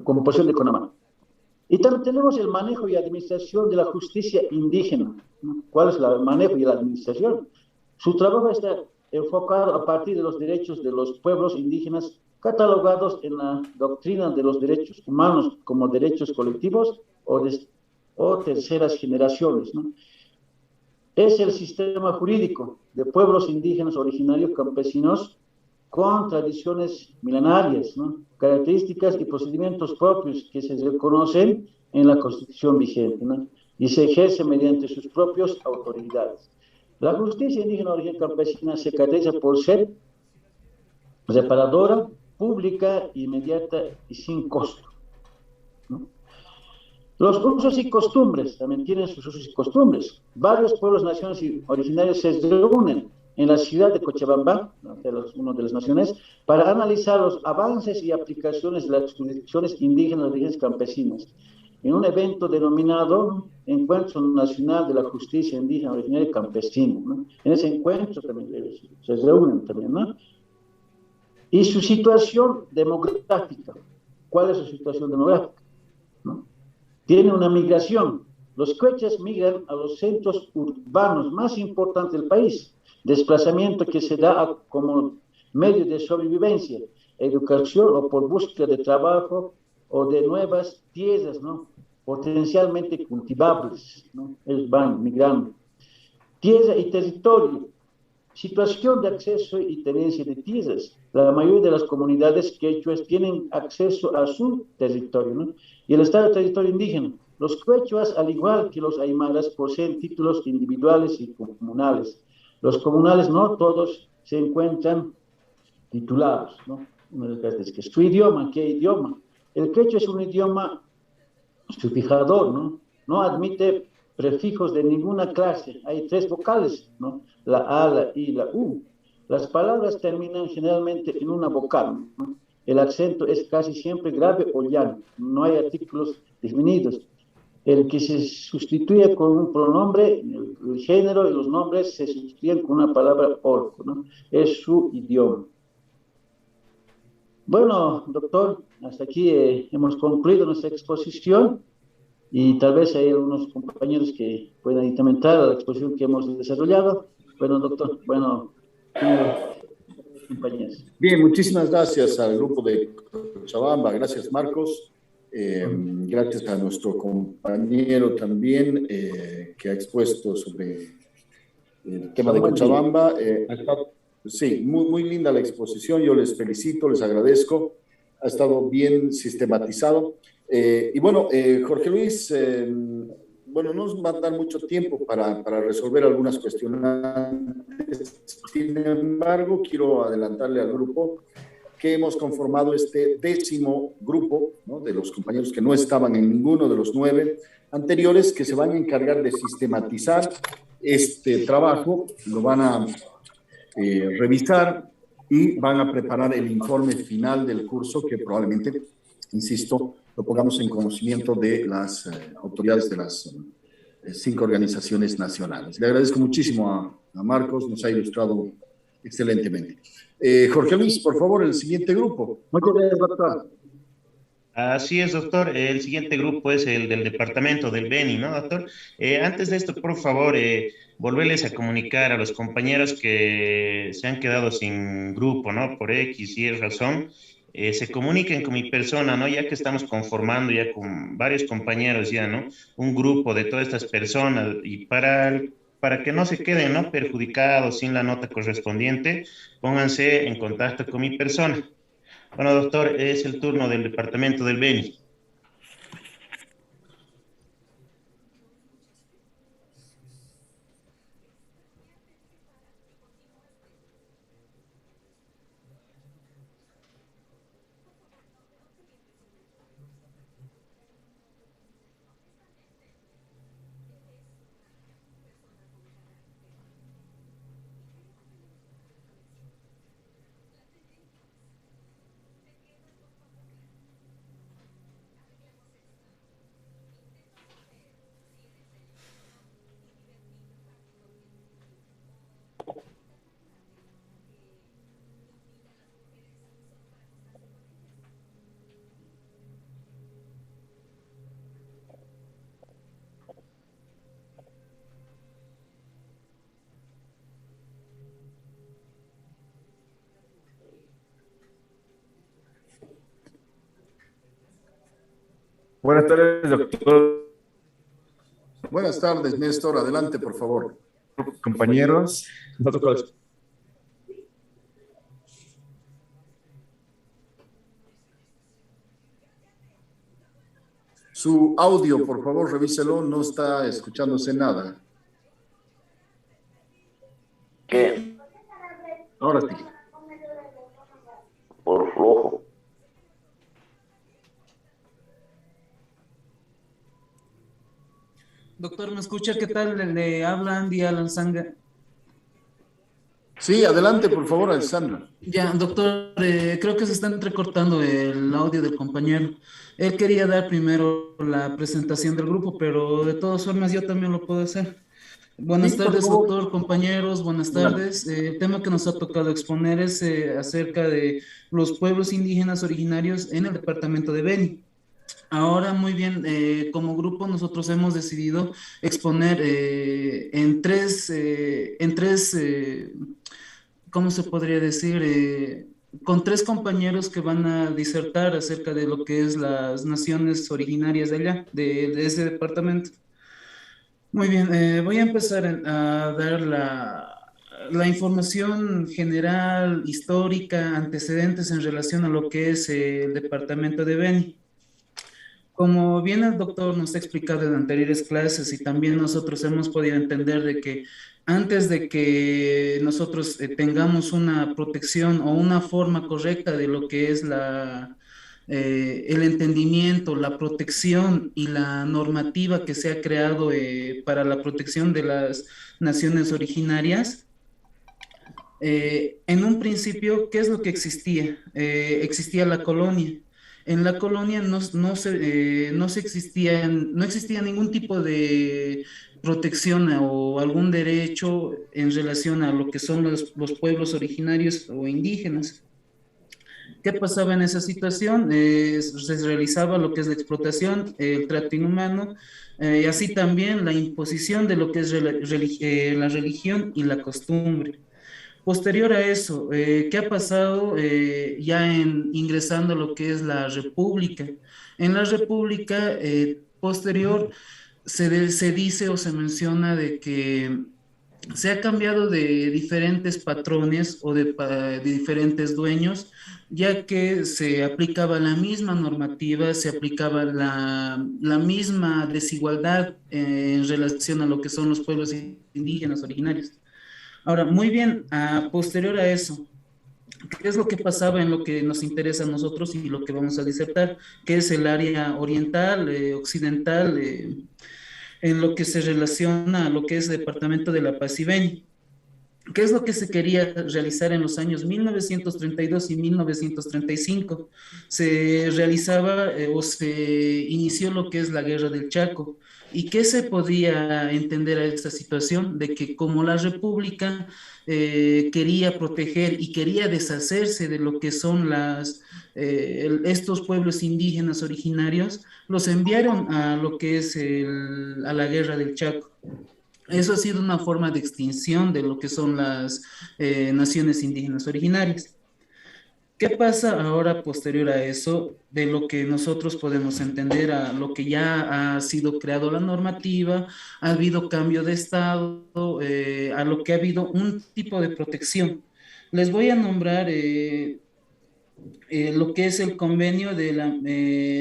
composición de CONAMAC. Y también tenemos el manejo y administración de la justicia indígena, ¿no? ¿Cuál es el manejo y la administración? Su trabajo está enfocado a partir de los derechos de los pueblos indígenas catalogados en la doctrina de los derechos humanos como derechos colectivos o terceras generaciones, ¿no? Es el sistema jurídico de pueblos indígenas originarios campesinos con tradiciones milenarias, ¿no? Características y procedimientos propios que se reconocen en la Constitución vigente, ¿no? Y se ejerce mediante sus propias autoridades. La justicia indígena original campesina se caracteriza por ser reparadora, pública, inmediata y sin costo, ¿no? Los usos y costumbres también tienen sus usos y costumbres. Varios pueblos, naciones y originarios se reúnen en la ciudad de Cochabamba, una de las naciones, para analizar los avances y aplicaciones de las jurisdicciones indígenas de orígenes campesinos, en un evento denominado Encuentro Nacional de la Justicia Indígena Originaria y Campesina, ¿no? En ese encuentro también se reúnen también, ¿no? Y su situación demográfica. ¿Cuál es su situación demográfica? ¿No? Tiene una migración. Los quechas migran a los centros urbanos más importantes del país. Desplazamiento que se da como medio de sobrevivencia, educación o por búsqueda de trabajo o de nuevas tierras, ¿no? Potencialmente cultivables, ¿no? Ellos van migrando. Tierra y territorio. Situación de acceso y tenencia de tierras. La mayoría de las comunidades quechuas tienen acceso a su territorio, ¿no? Y el estado de territorio indígena. Los quechuas, al igual que los aymaras, poseen títulos individuales y comunales. Los comunales no todos se encuentran titulados, ¿no? Es que su idioma, ¿qué idioma? El quechua es un idioma sufijador, ¿no? No admite prefijos de ninguna clase. Hay 3 vocales, ¿no? La A, la I, la U. Las palabras terminan generalmente en una vocal, ¿no? El acento es casi siempre grave o llano. No hay artículos definidos. El que se sustituye con un pronombre, el género y los nombres se sustituyen con una palabra orco, ¿no? Es su idioma. Bueno, doctor, hasta aquí hemos concluido nuestra exposición y tal vez hay algunos compañeros que puedan incrementar la exposición que hemos desarrollado. Bueno, doctor, bueno, compañeros. Bien, muchísimas gracias al grupo de Cochabamba, gracias Marcos. Gracias a nuestro compañero también que ha expuesto sobre el tema de Cochabamba. Sí, muy linda la exposición, yo les felicito, les agradezco, ha estado bien sistematizado. Y bueno, Jorge Luis, bueno, no nos va a dar mucho tiempo para resolver algunas cuestiones. Sin embargo, quiero adelantarle al grupo que hemos conformado este 10º grupo, ¿no?, de los compañeros que no estaban en ninguno de los 9 anteriores, que se van a encargar de sistematizar este trabajo, lo van a revisar y van a preparar el informe final del curso que probablemente, insisto, lo pongamos en conocimiento de las autoridades de las 5 organizaciones nacionales. Le agradezco muchísimo a Marcos, nos ha ilustrado excelentemente. Jorge Luis, por favor, el siguiente grupo. Muchas gracias, doctor. Así es, doctor. El siguiente grupo es el del departamento del Beni, ¿no, doctor? Antes de esto, por favor, volverles a comunicar a los compañeros que se han quedado sin grupo, ¿no? Por X y Y razón, se comuniquen con mi persona, ¿no? Ya que estamos conformando ya con varios compañeros ya, ¿no? Un grupo de todas estas personas y para que no se queden, ¿no?, perjudicados sin la nota correspondiente, pónganse en contacto con mi persona. Bueno, doctor, es el turno del departamento del Beni. Buenas tardes, doctor. Buenas tardes, Néstor. Adelante, por favor. Compañeros. Su audio, por favor, revíselo. No está escuchándose nada. ¿Qué? Ahora sí. Por flojo. Doctor, ¿me escucha? ¿Qué tal? Le habla Andy Alanzanga. Sí, adelante, por favor, Alessandra. Ya, doctor, creo que se está entrecortando el audio del compañero. Él quería dar primero la presentación del grupo, pero de todas formas yo también lo puedo hacer. Buenas tardes, doctor, compañeros, buenas tardes. El tema que nos ha tocado exponer es acerca de los pueblos indígenas originarios en el departamento de Beni. Ahora, muy bien, como grupo nosotros hemos decidido exponer ¿cómo se podría decir? Con 3 compañeros que van a disertar acerca de lo que es las naciones originarias de allá, de ese departamento. Muy bien, voy a empezar a dar la información general, histórica, antecedentes en relación a lo que es el departamento de Beni. Como bien el doctor nos ha explicado en anteriores clases y también nosotros hemos podido entender de que antes de que nosotros tengamos una protección o una forma correcta de lo que es el entendimiento, la protección y la normativa que se ha creado para la protección de las naciones originarias, en un principio, ¿qué es lo que existía? Existía la colonia. En la colonia no existía ningún tipo de protección o algún derecho en relación a lo que son los pueblos originarios o indígenas. ¿Qué pasaba en esa situación? Se realizaba lo que es la explotación, el trato inhumano, y así también la imposición de lo que es la religión y la costumbre. Posterior a eso, ¿qué ha pasado ya ingresando a lo que es la República? En la República posterior se dice o se menciona de que se ha cambiado de diferentes patrones o de diferentes dueños, ya que se aplicaba la misma normativa, se aplicaba la misma desigualdad en relación a lo que son los pueblos indígenas originarios. Ahora, muy bien, posterior a eso, ¿qué es lo que pasaba en lo que nos interesa a nosotros y lo que vamos a disertar? Que es el área oriental, occidental, en lo que se relaciona a lo que es el departamento de La Paz y Beni. ¿Qué es lo que se quería realizar en los años 1932 y 1935? Se realizaba o se inició lo que es la Guerra del Chaco. ¿Y qué se podía entender a esta situación? De que como la República quería proteger y quería deshacerse de lo que son estos pueblos indígenas originarios, los enviaron a lo que es a la Guerra del Chaco. Eso ha sido una forma de extinción de lo que son las naciones indígenas originarias. ¿Qué pasa ahora posterior a eso de lo que nosotros podemos entender a lo que ya ha sido creado la normativa, ha habido cambio de estado, a lo que ha habido un tipo de protección? Les voy a nombrar lo que es el convenio de la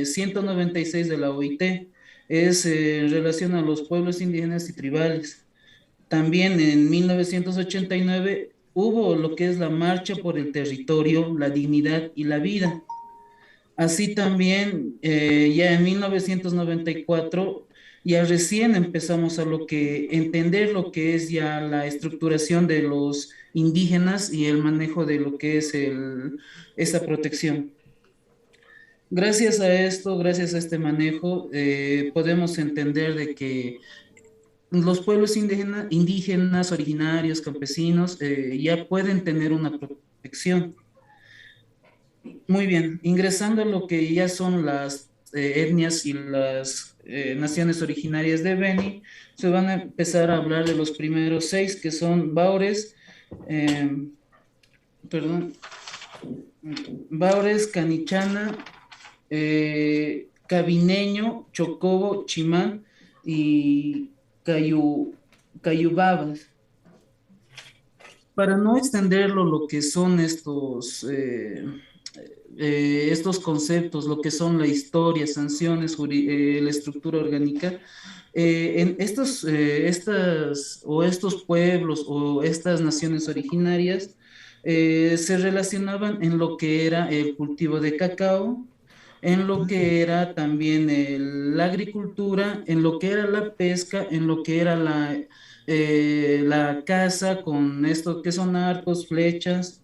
196 de la OIT, es en relación a los pueblos indígenas y tribales. También en 1989 hubo lo que es la Marcha por el Territorio, la Dignidad y la Vida. Así también, ya en 1994, ya recién empezamos a entender lo que es ya la estructuración de los indígenas y el manejo de lo que es esa protección. Gracias a esto, gracias a este manejo, podemos entender de que los pueblos indígenas originarios, campesinos, ya pueden tener una protección. Muy bien, ingresando a lo que ya son las etnias y las naciones originarias de Beni, se van a empezar a hablar de los primeros 6, que son Baures, Baures, Canichana, Cabineño, Chocobo, Chimán y Cayubabas. Para no extenderlo lo que son estos conceptos, lo que son la historia, sanciones, la estructura orgánica, en estos pueblos o estas naciones originarias se relacionaban en lo que era el cultivo de cacao, en lo que era también la agricultura, en lo que era la pesca, en lo que era la caza con esto que son arcos, flechas.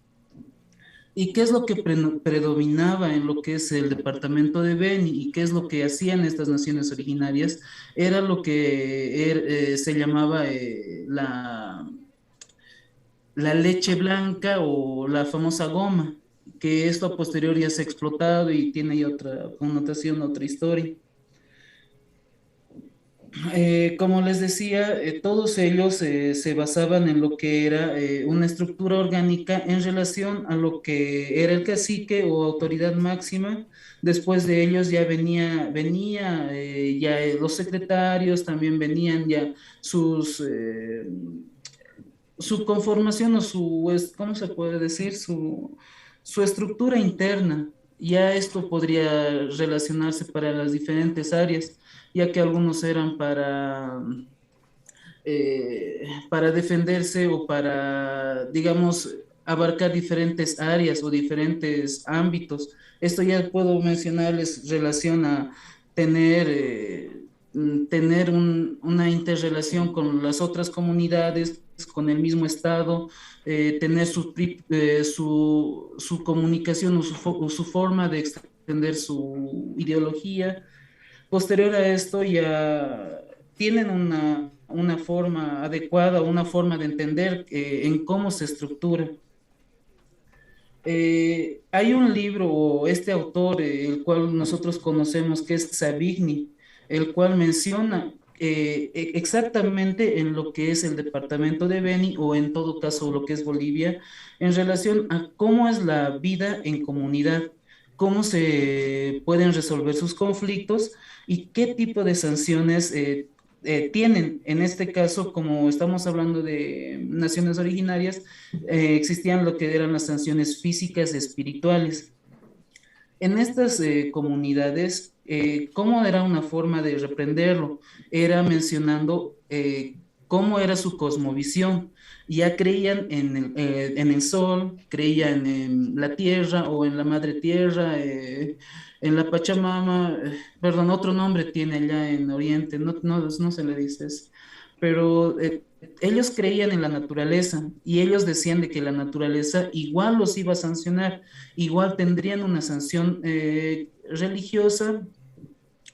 ¿Y qué es lo que predominaba en lo que es el departamento de Beni y qué es lo que hacían estas naciones originarias? Era lo que se llamaba la leche blanca o la famosa goma, que esto a posteriori ya se ha explotado y tiene otra connotación, otra historia. Como les decía, todos ellos se basaban en lo que era una estructura orgánica en relación a lo que era el cacique o autoridad máxima. Después de ellos ya venía ya los secretarios, también venían ya su conformación o ¿cómo se puede decir? Su estructura interna. Ya esto podría relacionarse para las diferentes áreas, ya que algunos eran para defenderse o para, digamos, abarcar diferentes áreas o diferentes ámbitos. Esto ya puedo mencionarles relación a tener una interrelación con las otras comunidades, con el mismo Estado, tener su comunicación o su forma de extender su ideología. Posterior a esto ya tienen una forma adecuada, una forma de entender en cómo se estructura. Hay un libro o este autor, el cual nosotros conocemos, que es Savigny, el cual menciona exactamente en lo que es el departamento de Beni o en todo caso lo que es Bolivia, en relación a cómo es la vida en comunidad, cómo se pueden resolver sus conflictos y qué tipo de sanciones tienen, en este caso, como estamos hablando de naciones originarias, existían lo que eran las sanciones físicas y espirituales. En estas comunidades, ¿cómo era una forma de reprenderlo? Era mencionando cómo era su cosmovisión. Ya creían en el sol, creían en la tierra o en la madre tierra, en la Pachamama, perdón, otro nombre tiene allá en Oriente, no se le dice eso, pero ellos creían en la naturaleza y ellos decían de que la naturaleza igual los iba a sancionar, igual tendrían una sanción religiosa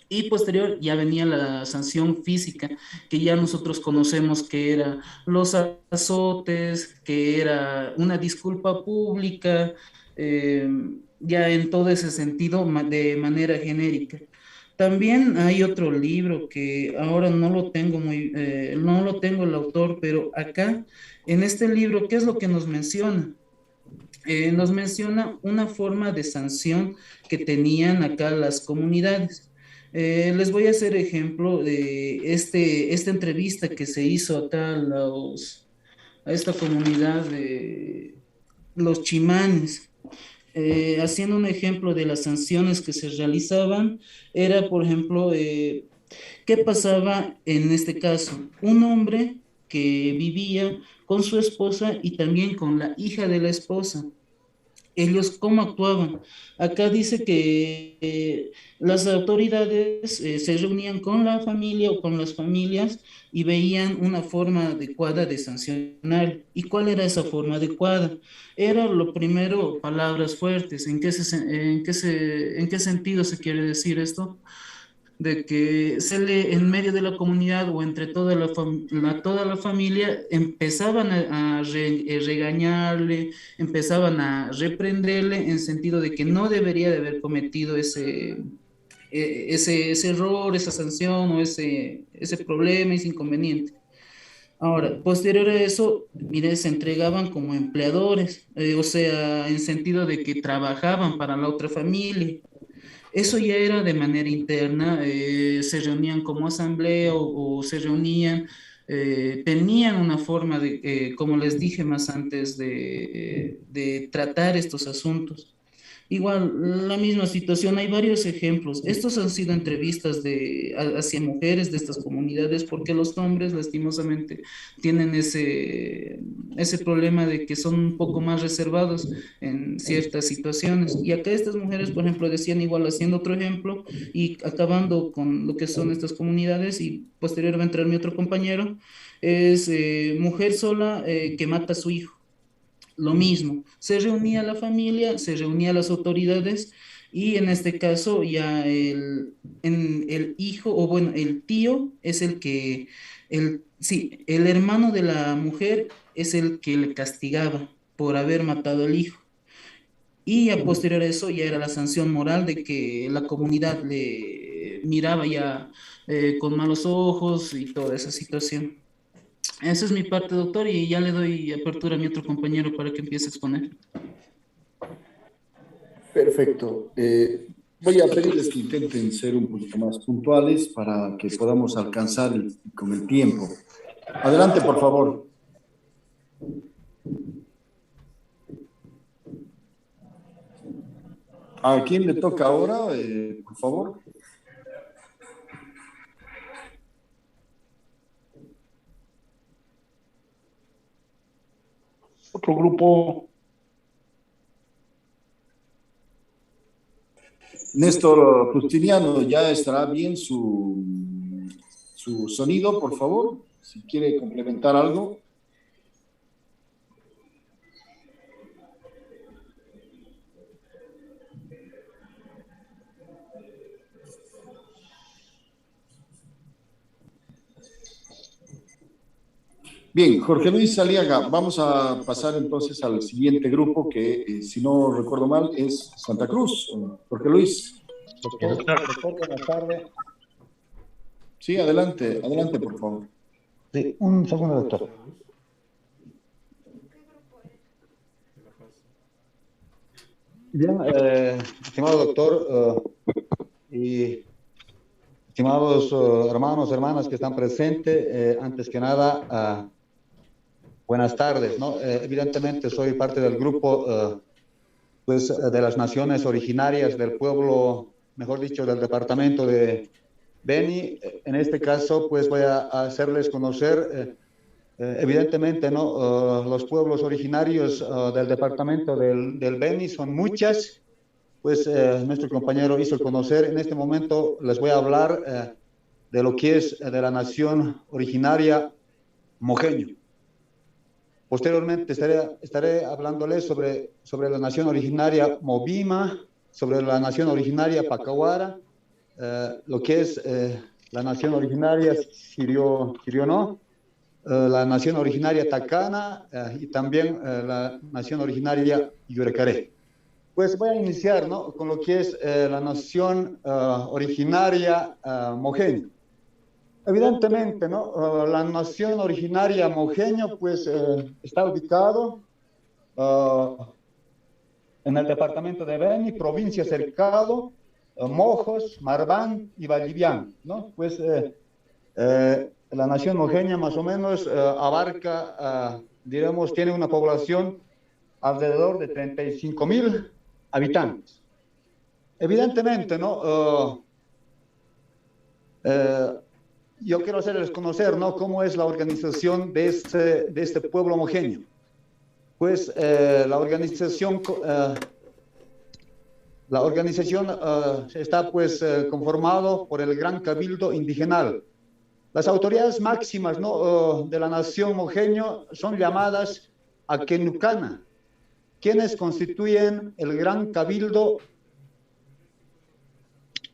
y posterior ya venía la sanción física, que ya nosotros conocemos que era los azotes, que era una disculpa pública, eh, ya en todo ese sentido de manera genérica. También hay otro libro que ahora no lo tengo no lo tengo el autor, pero acá en este libro, ¿qué es lo que nos menciona? Nos menciona una forma de sanción que tenían acá las comunidades. Les voy a hacer ejemplo de esta entrevista que se hizo acá a esta comunidad de los chimanes. Haciendo un ejemplo de las sanciones que se realizaban, era, por ejemplo, ¿qué pasaba en este caso? Un hombre que vivía con su esposa y también con la hija de la esposa. Ellos, ¿cómo actuaban? Acá dice que las autoridades se reunían con la familia o con las familias y veían una forma adecuada de sancionar. ¿Y cuál era esa forma adecuada? Era lo primero, palabras fuertes. En qué sentido se quiere decir esto? De que en medio de la comunidad o entre toda la familia empezaban a regañarle, empezaban a reprenderle en sentido de que no debería de haber cometido ese error, esa sanción o ese problema, ese inconveniente. Ahora, posterior a eso, mire, se entregaban como empleadores, o sea, en sentido de que trabajaban para la otra familia. Eso ya era de manera interna, se reunían como asamblea o se reunían, tenían una forma de, como les dije más antes, de tratar estos asuntos. Igual, la misma situación, hay varios ejemplos. Estos han sido entrevistas hacia mujeres de estas comunidades porque los hombres lastimosamente tienen ese problema de que son un poco más reservados en ciertas situaciones. Y acá estas mujeres, por ejemplo, decían igual haciendo otro ejemplo y acabando con lo que son estas comunidades y posterior va a entrar mi otro compañero, es mujer sola que mata a su hijo. Lo mismo, se reunía la familia, se reunía las autoridades y en este caso ya el hijo, o bueno, el tío es sí, el hermano de la mujer es el que le castigaba por haber matado al hijo. Y a posterior a eso ya era la sanción moral de que la comunidad le miraba ya con malos ojos y toda esa situación. Esa es mi parte, doctor, y ya le doy apertura a mi otro compañero para que empiece a exponer. Perfecto. Voy a pedirles que intenten ser un poquito más puntuales para que podamos alcanzar con el tiempo. Adelante, por favor. ¿A quién le toca ahora, por favor? Otro grupo. Néstor Justiniano, ¿ya estará bien su sonido, por favor? Si quiere complementar algo. Bien, Jorge Luis Aliaga, vamos a pasar entonces al siguiente grupo que, si no recuerdo mal, es Santa Cruz. Jorge Luis. Doctor, buenas tardes. Sí, adelante, por favor. Sí, un segundo, doctor. Bien, estimado doctor, y estimados hermanos, hermanas que están presentes, antes que nada, buenas tardes, ¿no? Evidentemente soy parte del grupo pues, de las naciones originarias del pueblo, mejor dicho, del departamento de Beni. En este caso, pues voy a hacerles conocer, evidentemente, ¿no? Los pueblos originarios del departamento del Beni son muchas. Pues nuestro compañero hizo conocer. En este momento les voy a hablar de lo que es de la nación originaria mojeño. Posteriormente estaré hablándoles sobre la nación originaria Movima, sobre la nación originaria Pacahuara, lo que es la nación originaria Sirionó, la nación originaria Tacana y también la nación originaria Yurecaré. Pues voy a iniciar, ¿no? Con lo que es la nación originaria mojeño. Evidentemente, ¿no? La nación originaria mojeño, pues, está ubicado en el departamento de Beni, provincia cercado, Mojos, Marbán y Vallivián, ¿no? Pues la nación mojeña más o menos abarca, diremos, tiene una población alrededor de 35.000 habitantes. Evidentemente, ¿no? Yo quiero hacerles conocer, ¿no? Cómo es la organización de este pueblo mojeño. Pues la organización está pues conformado por el Gran Cabildo Indigenal. Las autoridades máximas, ¿no? De la nación mojeño son llamadas Akenucana, quienes constituyen el Gran Cabildo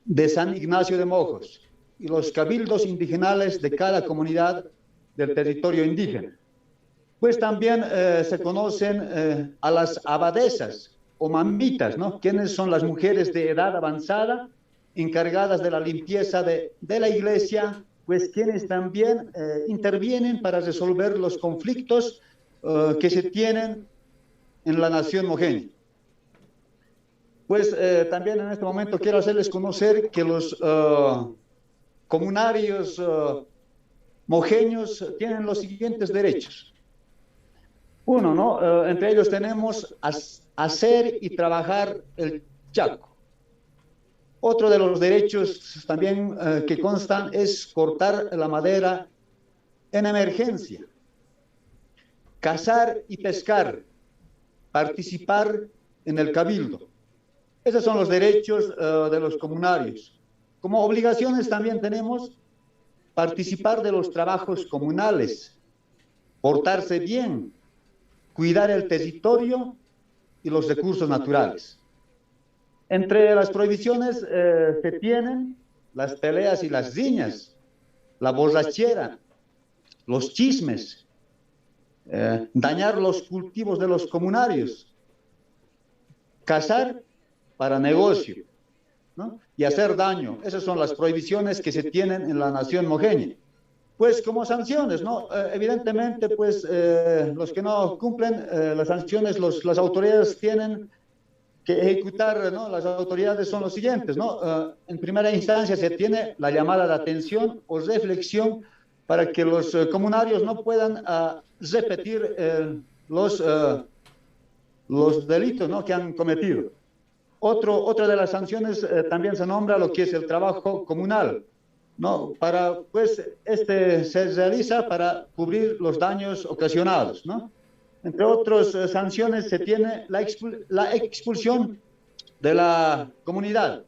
de San Ignacio de Mojos y los cabildos indigenales de cada comunidad del territorio indígena. Pues también se conocen a las abadesas o mamitas, ¿no? Quienes son las mujeres de edad avanzada encargadas de la limpieza de la iglesia, pues quienes también intervienen para resolver los conflictos que se tienen en la nación mojeña. Pues también en este momento quiero hacerles conocer que los comunarios mojeños tienen los siguientes derechos. Uno, ¿no? Entre ellos tenemos hacer y trabajar el chaco. Otro de los derechos también que constan es cortar la madera en emergencia, cazar y pescar, participar en el cabildo. Esos son los derechos de los comunarios. Como obligaciones también tenemos participar de los trabajos comunales, portarse bien, cuidar el territorio y los recursos naturales. Entre las prohibiciones se tienen las peleas y las riñas, la borrachera, los chismes, dañar los cultivos de los comunarios, cazar para negocio, ¿no? Y hacer daño. Esas son las prohibiciones que se tienen en la nación mojeña. Pues como sanciones, ¿no? Evidentemente, pues los que no cumplen las sanciones, las autoridades tienen que ejecutar, ¿no? Las autoridades son los siguientes, ¿no? En primera instancia se tiene la llamada de atención o reflexión para que los comunarios no puedan repetir los delitos, ¿no? Que han cometido. Otra de las sanciones también se nombra lo que es el trabajo comunal, ¿no? Pues se realiza para cubrir los daños ocasionados, ¿no? Entre otras sanciones se tiene la expulsión de la comunidad.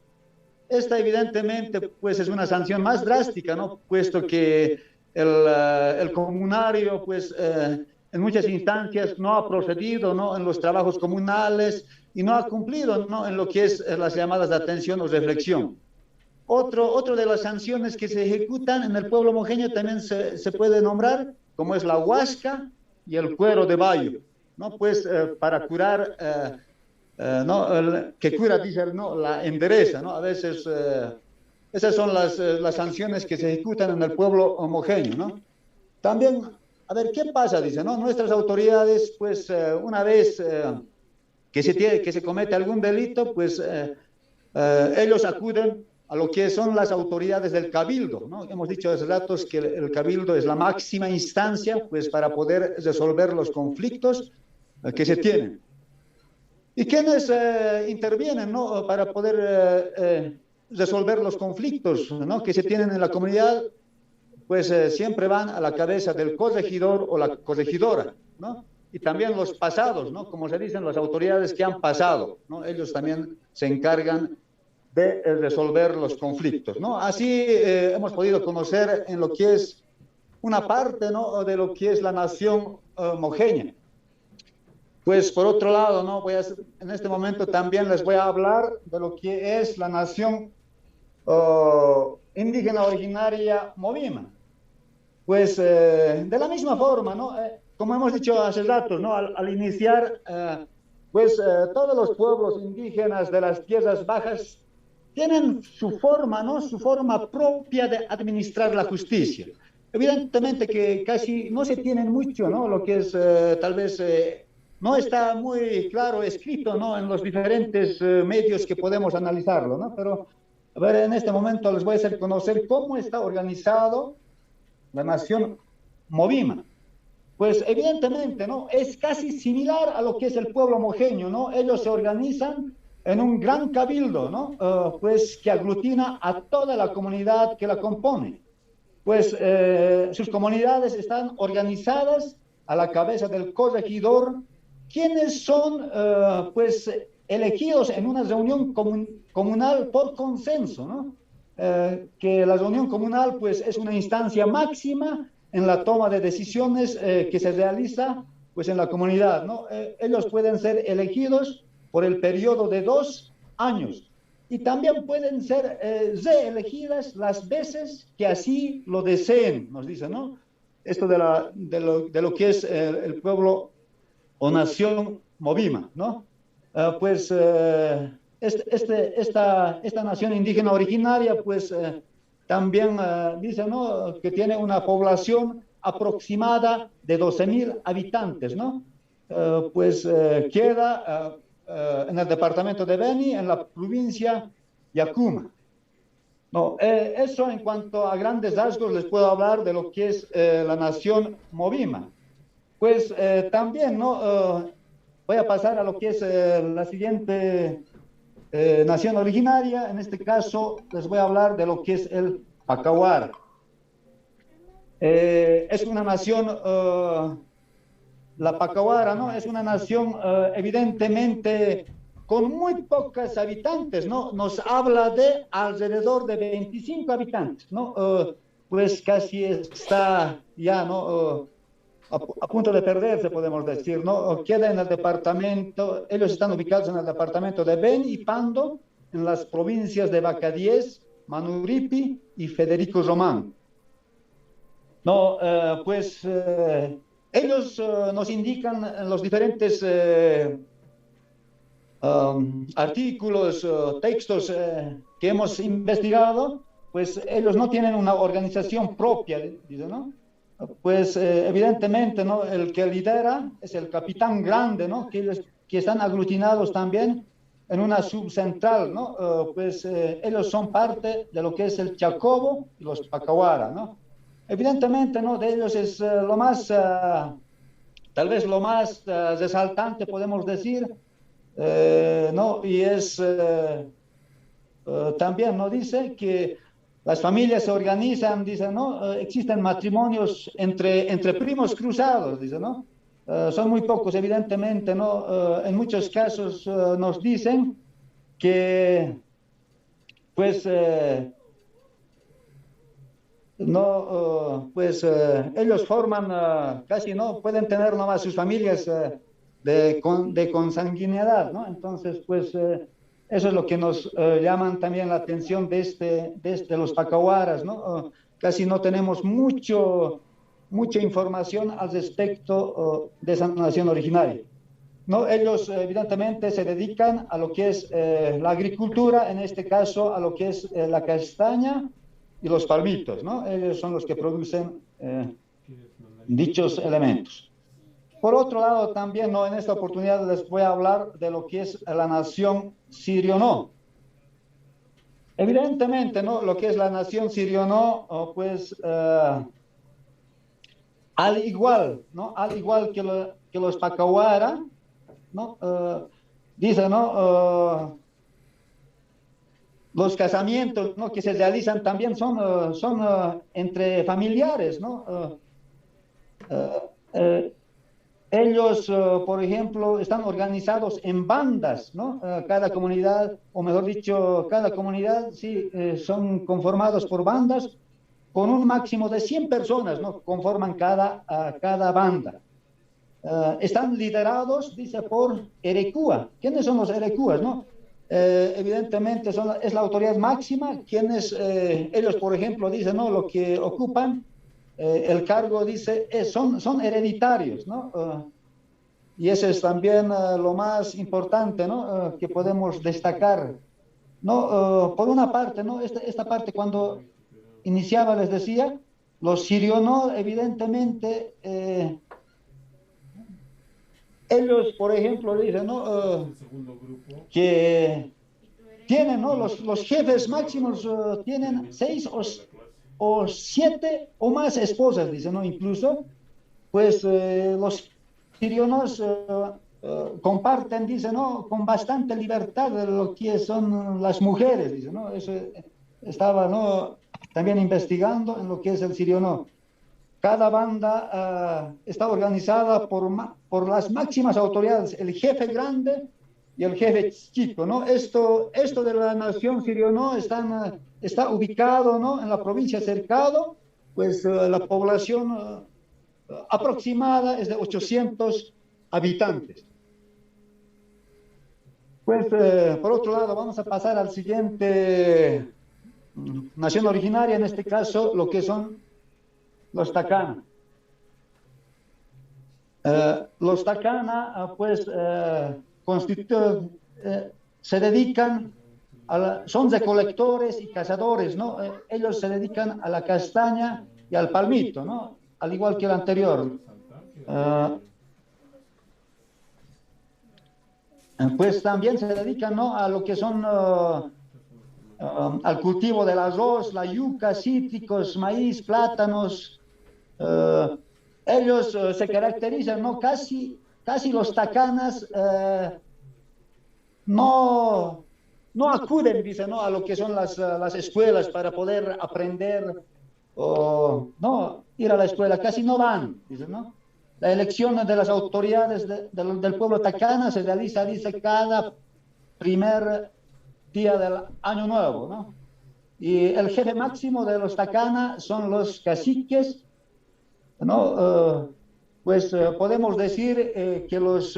Esta evidentemente pues es una sanción más drástica, ¿no? Puesto que el comunario pues en muchas instancias no ha procedido, ¿no? En los trabajos comunales y no ha cumplido, ¿no? En lo que es las llamadas de atención o reflexión. Otro de las sanciones que se ejecutan en el pueblo mojeño también se puede nombrar, como es la huasca y el cuero de bayo, ¿no? Pues para curar, ¿no? Que cura, dice, ¿no? La endereza, ¿no? A veces esas son las sanciones que se ejecutan en el pueblo mojeño, ¿no? También, a ver, ¿qué pasa? Dice, ¿no? Nuestras autoridades, pues una vez que se comete algún delito, pues ellos acuden a lo que son las autoridades del cabildo, ¿no? Hemos dicho hace ratos que el cabildo es la máxima instancia, pues, para poder resolver los conflictos que se tienen. ¿Y quiénes intervienen, ¿no? Para poder resolver los conflictos, ¿no? Que se tienen en la comunidad? Pues siempre van a la cabeza del corregidor o la corregidora, ¿no? Y también los pasados, ¿no? Como se dicen, las autoridades que han pasado, ¿no? Ellos también se encargan de resolver los conflictos, ¿no? Así hemos podido conocer en lo que es una parte, ¿no? De lo que es la nación mojeña. Pues por otro lado, ¿no? En este momento también les voy a hablar de lo que es la nación indígena originaria Movima. Pues de la misma forma, ¿no? Como hemos dicho hace rato, ¿no? Al iniciar, todos los pueblos indígenas de las tierras bajas tienen su forma, ¿no? Su forma propia de administrar la justicia. Evidentemente que casi no se tienen mucho, ¿no? Lo que es, tal vez, no está muy claro escrito, ¿no? En los diferentes medios que podemos analizarlo, ¿no? Pero, a ver, en este momento les voy a hacer conocer cómo está organizado la nación Movima. Pues evidentemente, ¿no? Es casi similar a lo que es el pueblo mojeño, ¿no? Ellos se organizan en un gran cabildo, ¿no? Pues que aglutina a toda la comunidad que la compone. Pues sus comunidades están organizadas a la cabeza del corregidor, quienes son, pues, elegidos en una reunión comunal por consenso, ¿no? Que la reunión comunal, pues, es una instancia máxima en la toma de decisiones que se realiza, pues, en la comunidad, ¿no? Ellos pueden ser elegidos por el periodo de 2 años y también pueden ser reelegidas las veces que así lo deseen, nos dicen, ¿no? Esto de lo que es el pueblo o nación Movima, ¿no? Esta nación indígena originaria, pues, también dice, ¿no? Que tiene una población aproximada de 12.000 habitantes, ¿no? Queda en el departamento de Beni, en la provincia Yacuma. No, eso en cuanto a grandes rasgos les puedo hablar de lo que es la nación Movima. Pues también, ¿no? Voy a pasar a lo que es la siguiente nación originaria. En este caso les voy a hablar de lo que es el Pacahuara. Es una nación, la Pacahuara, ¿no? Es una nación evidentemente con muy pocos habitantes, ¿no? Nos habla de alrededor de 25 habitantes, ¿no? Pues casi está ya, ¿no? A punto de perderse, podemos decir, ¿no? Queda en el departamento, ellos están ubicados en el departamento de Beni y Pando, en las provincias de Bacadíes, Manuripi y Federico Román. No, ellos nos indican en los diferentes artículos, textos que hemos investigado, pues ellos no tienen una organización propia, dice, ¿no? Pues evidentemente, ¿no? El que lidera es el capitán grande, ¿no? Que están aglutinados también en una subcentral, ¿no? Ellos son parte de lo que es el Chacobo y los Pacahuara, ¿no? Evidentemente, ¿no? De ellos es lo más, tal vez lo más resaltante, podemos decir, ¿no? Y es también, ¿no? Dice que las familias se organizan, dice, ¿no? Existen matrimonios entre primos cruzados, dice, ¿no? Son muy pocos, evidentemente, ¿no? En muchos casos nos dicen que, pues, ellos forman casi, ¿no? Pueden tener nomás sus familias de consanguinidad, ¿no? Entonces, pues, eso es lo que nos llaman también la atención de los Pacahuaras, ¿no? Casi no tenemos mucha información al respecto de esa nación originaria, ¿no? Ellos evidentemente se dedican a lo que es la agricultura, en este caso a lo que es la castaña y los palmitos, ¿no? Ellos son los que producen dichos elementos. Por otro lado, también, ¿no? En esta oportunidad les voy a hablar de lo que es la nación Sirionó. Evidentemente, ¿no? Lo que es la nación sirio-no, pues al igual, ¿no? Al igual que los Pacahuara, ¿no? Dice, ¿no? Los casamientos, ¿no? Que se realizan también son entre familiares, ¿no? Ellos, por ejemplo, están organizados en bandas, ¿no? Cada comunidad, o mejor dicho, cada comunidad, sí, son conformados por bandas con un máximo de 100 personas, ¿no? Conforman cada banda. Están liderados, dice, por Erecúa. ¿Quiénes son los Erecúas, no? Evidentemente es la autoridad máxima, quienes, ellos, por ejemplo, dicen, ¿no? Lo que ocupan, el cargo, dice, son hereditarios, ¿no? Y eso es también lo más importante, ¿no? Que podemos destacar, ¿no? Por una parte, ¿no? Esta parte, cuando iniciaba, les decía, los sirio-no, evidentemente, ellos, por ejemplo, dicen, ¿no? Que tienen, ¿no? Los jefes máximos tienen 6 o 7 o más esposas, dicen, ¿no? Incluso, pues los sirionos comparten, dicen, ¿no? Con bastante libertad de lo que son las mujeres, dicen, ¿no? Eso estaba, ¿no? También investigando en lo que es el sirio-no. Cada banda está organizada por las máximas autoridades, el jefe grande y el jefe chico, ¿no? Esto de la nación sirio-no está ubicado, ¿no? En la provincia cercado, pues la población aproximada es de 800 habitantes. Pues, por otro lado, vamos a pasar al siguiente nación originaria, en este caso, lo que son los Takana. Los Takana, pues, se dedican, son recolectores y cazadores, ¿no? Ellos se dedican a la castaña y al palmito, ¿no? Al igual que el anterior. Pues también se dedican, ¿no? A lo que son al cultivo del arroz, la yuca, cítricos, maíz, plátanos. Ellos se caracterizan, ¿no? Casi los tacanas no acuden, dice, ¿no? A lo que son las escuelas para poder aprender o no ir a la escuela, casi no van, dice, ¿no? La elección de las autoridades del pueblo tacana se realiza, dice, cada primer día del año nuevo, ¿no? Y el jefe máximo de los Takana son los caciques, ¿no? Pues podemos decir que los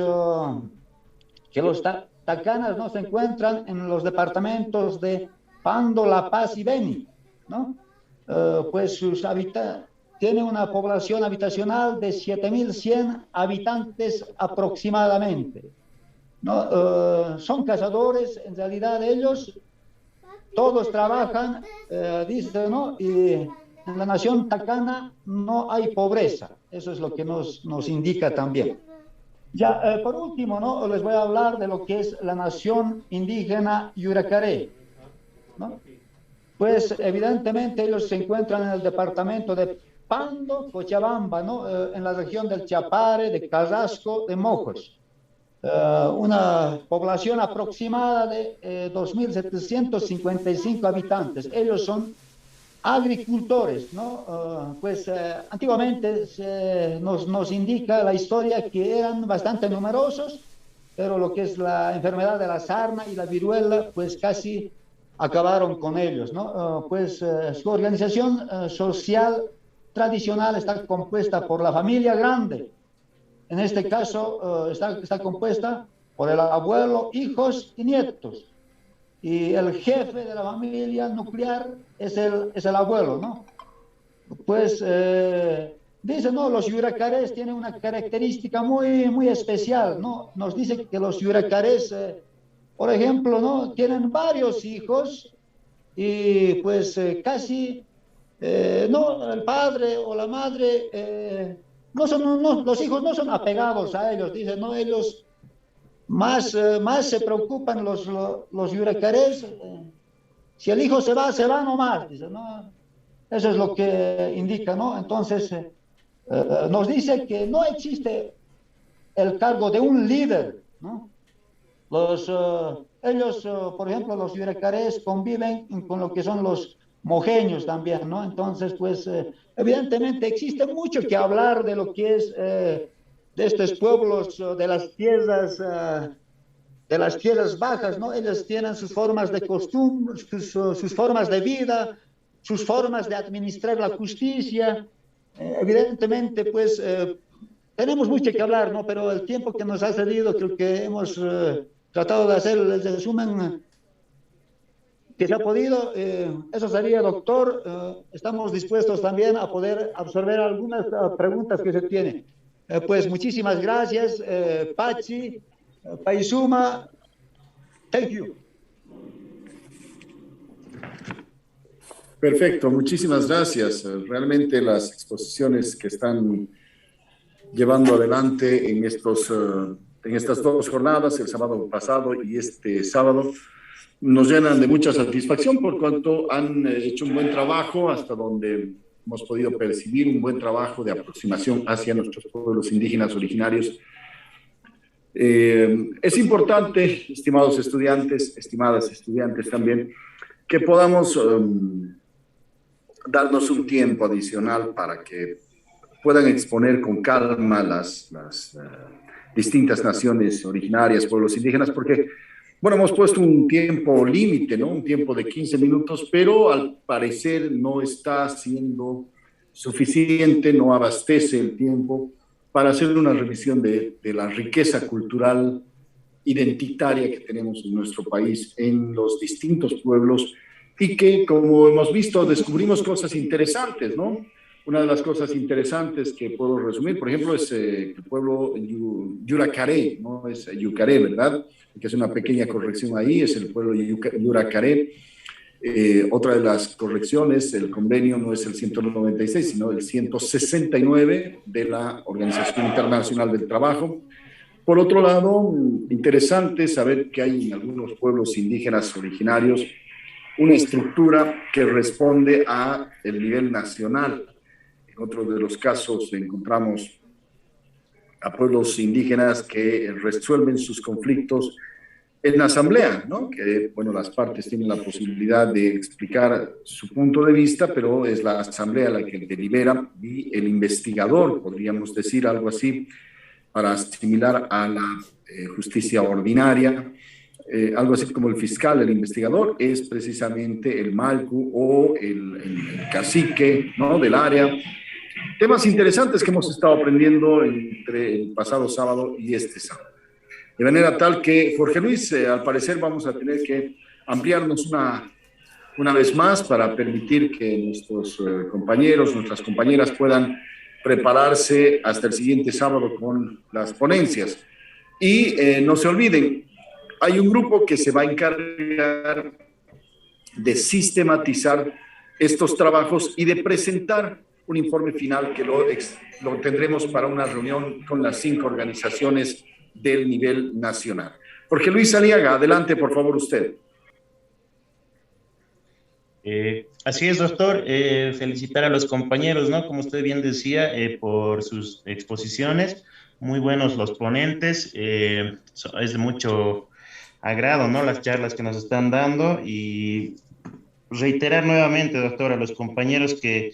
Takanas, ¿no? Se encuentran en los departamentos de Pando, La Paz y Beni, ¿no? Pues tiene una población habitacional de 7.100 habitantes aproximadamente, ¿no? Son cazadores, en realidad ellos todos trabajan, dice, ¿no? Y en la nación Takana no hay pobreza, eso es lo que nos indica también. Ya, por último, ¿no? Les voy a hablar de lo que es la nación indígena Yuracaré, ¿no? Pues evidentemente ellos se encuentran en el departamento de Pando, Cochabamba, ¿no? En la región del Chapare, de Carrasco, de Mojos. Una población aproximada de 2.755 habitantes. Ellos son agricultores, ¿no? Pues antiguamente nos indica la historia que eran bastante numerosos, pero lo que es la enfermedad de la sarna y la viruela, pues casi acabaron con ellos, ¿no? Pues su organización social tradicional está compuesta por la familia grande. En este caso está compuesta por el abuelo, hijos y nietos. Y el jefe de la familia nuclear es el abuelo, ¿no? Pues dice, ¿no? Los Yuracarés tienen una característica muy especial, ¿no? Nos dice que los Yuracarés, por ejemplo, ¿no? Tienen varios hijos y pues casi, no, el padre o la madre, los hijos no son apegados a ellos, dicen, ¿no? Ellos más se preocupan los Yuracarés, si el hijo se va nomás, dice, ¿no? Eso es lo que indica, ¿no? Entonces, nos dice que no existe el cargo de un líder, ¿no? Ellos, por ejemplo, los yuracarés conviven con lo que son los mojeños también, ¿no? Entonces, pues, evidentemente existe mucho que hablar de lo que es de estos pueblos, de las tierras bajas, ¿no? Ellos tienen sus formas de costumbre, sus formas de vida, sus formas de administrar la justicia. Evidentemente, pues, tenemos mucho que hablar, ¿no? Pero el tiempo que nos ha cedido, creo que hemos tratado de hacer el resumen que se ha podido. Eso sería, doctor. Estamos dispuestos también a poder absorber algunas preguntas que se tienen. Pues muchísimas gracias, Pachi, Paisuma. Thank you. Perfecto, muchísimas gracias. Realmente las exposiciones que están llevando adelante en estas dos jornadas, el sábado pasado y este sábado, nos llenan de mucha satisfacción por cuanto han hecho un buen trabajo, hasta donde hemos podido percibir un buen trabajo de aproximación hacia nuestros pueblos indígenas originarios. Es importante, estimados estudiantes, estimadas estudiantes también, que podamos darnos un tiempo adicional para que puedan exponer con calma las distintas naciones originarias, pueblos indígenas, porque, bueno, hemos puesto un tiempo límite, ¿no? Un tiempo de 15 minutos, pero al parecer no está siendo suficiente, no abastece el tiempo para hacer una revisión de la riqueza cultural identitaria que tenemos en nuestro país, en los distintos pueblos, y que, como hemos visto, descubrimos cosas interesantes, ¿no? Una de las cosas interesantes que puedo resumir, por ejemplo, es el pueblo Yuracaré, no es Yucaré, ¿verdad? Que es una pequeña corrección ahí, es el pueblo Yuracaré. Otra de las correcciones, el convenio no es el 196, sino el 169 de la Organización Internacional del Trabajo. Por otro lado, interesante saber que hay en algunos pueblos indígenas originarios una estructura que responde a el nivel nacional. En otro de los casos encontramos a pueblos indígenas que resuelven sus conflictos en la asamblea, ¿no? Que, bueno, las partes tienen la posibilidad de explicar su punto de vista, pero es la asamblea la que delibera y el investigador, podríamos decir algo así, para asimilar a la justicia ordinaria. Algo así como el fiscal, el investigador, es precisamente el malcu o el cacique, ¿no? Del área. Temas interesantes que hemos estado aprendiendo entre el pasado sábado y este sábado. De manera tal que, Jorge Luis, al parecer vamos a tener que ampliarnos una vez más para permitir que nuestros compañeros, nuestras compañeras puedan prepararse hasta el siguiente sábado con las ponencias. Y no se olviden, hay un grupo que se va a encargar de sistematizar estos trabajos y de presentar un informe final que lo tendremos para una reunión con las 5 organizaciones del nivel nacional. Jorge Luis Aliaga, adelante, por favor, usted. Así es, doctor. Felicitar a los compañeros, ¿no? Como usted bien decía, por sus exposiciones. Muy buenos los ponentes. Es de mucho agrado, ¿no? Las charlas que nos están dando, y reiterar nuevamente, doctor, a los compañeros que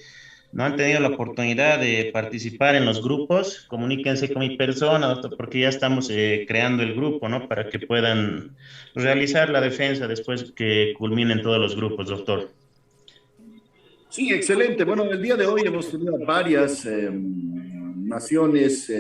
no han tenido la oportunidad de participar en los grupos, comuníquense con mi persona, doctor, porque ya estamos creando el grupo, ¿no? Para que puedan realizar la defensa después que culminen todos los grupos, doctor. Sí, excelente. Bueno, el día de hoy hemos tenido varias naciones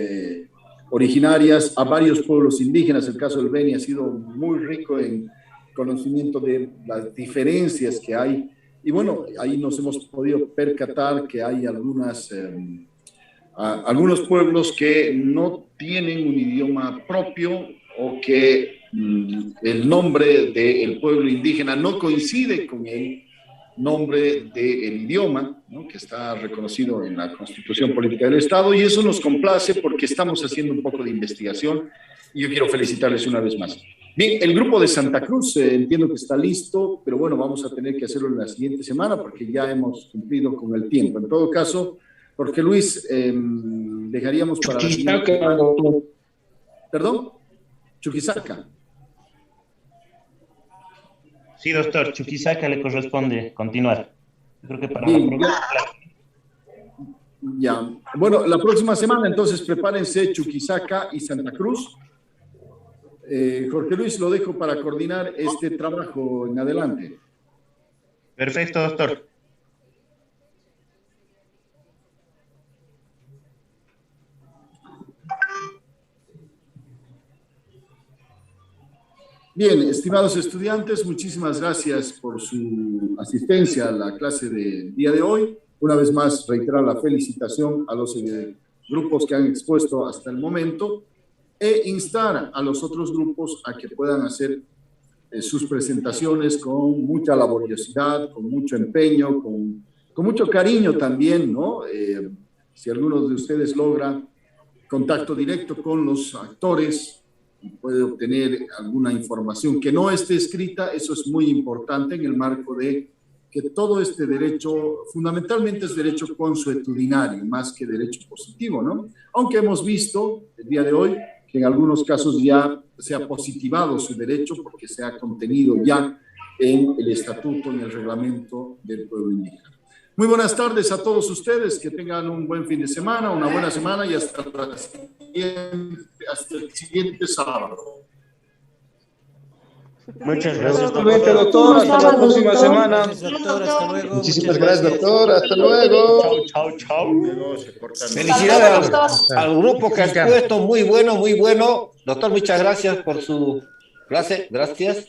originarias, a varios pueblos indígenas. El caso del Beni ha sido muy rico en conocimiento de las diferencias que hay. Y bueno, ahí nos hemos podido percatar que hay algunos pueblos que no tienen un idioma propio, o que el nombre del pueblo indígena no coincide con el nombre del idioma, ¿no? Que está reconocido en la Constitución Política del Estado, y eso nos complace porque estamos haciendo un poco de investigación, y yo quiero felicitarles una vez más. Bien, el grupo de Santa Cruz entiendo que está listo, pero bueno, vamos a tener que hacerlo en la siguiente semana porque ya hemos cumplido con el tiempo. En todo caso, Jorge Luis, dejaríamos para la siguiente... ¿Perdón? Chuquisaca. Sí, doctor, Chuquisaca le corresponde continuar. Creo que para Bien, ya. Bueno, la próxima semana entonces prepárense Chuquisaca y Santa Cruz. Jorge Luis, lo dejo para coordinar este trabajo en adelante. Perfecto, doctor. Bien, estimados estudiantes, muchísimas gracias por su asistencia a la clase del día de hoy. Una vez más, reiterar la felicitación a los grupos que han expuesto hasta el momento e instar a los otros grupos a que puedan hacer sus presentaciones con mucha laboriosidad, con mucho empeño, con mucho cariño también, ¿no? Si alguno de ustedes logra contacto directo con los actores y puede obtener alguna información que no esté escrita, eso es muy importante en el marco de que todo este derecho, fundamentalmente es derecho consuetudinario, más que derecho positivo, ¿no? Aunque hemos visto el día de hoy que en algunos casos ya se ha positivado su derecho porque se ha contenido ya en el estatuto, en el reglamento del pueblo indígena. Muy buenas tardes a todos ustedes, que tengan un buen fin de semana, una buena semana y hasta el siguiente sábado. Muchas gracias, doctor. Hasta la próxima semana. Muchísimas gracias, doctor. Hasta luego. Chao, chao. Felicidades al grupo que ha expuesto. Muy bueno, muy bueno. Doctor, muchas gracias por su clase. Gracias.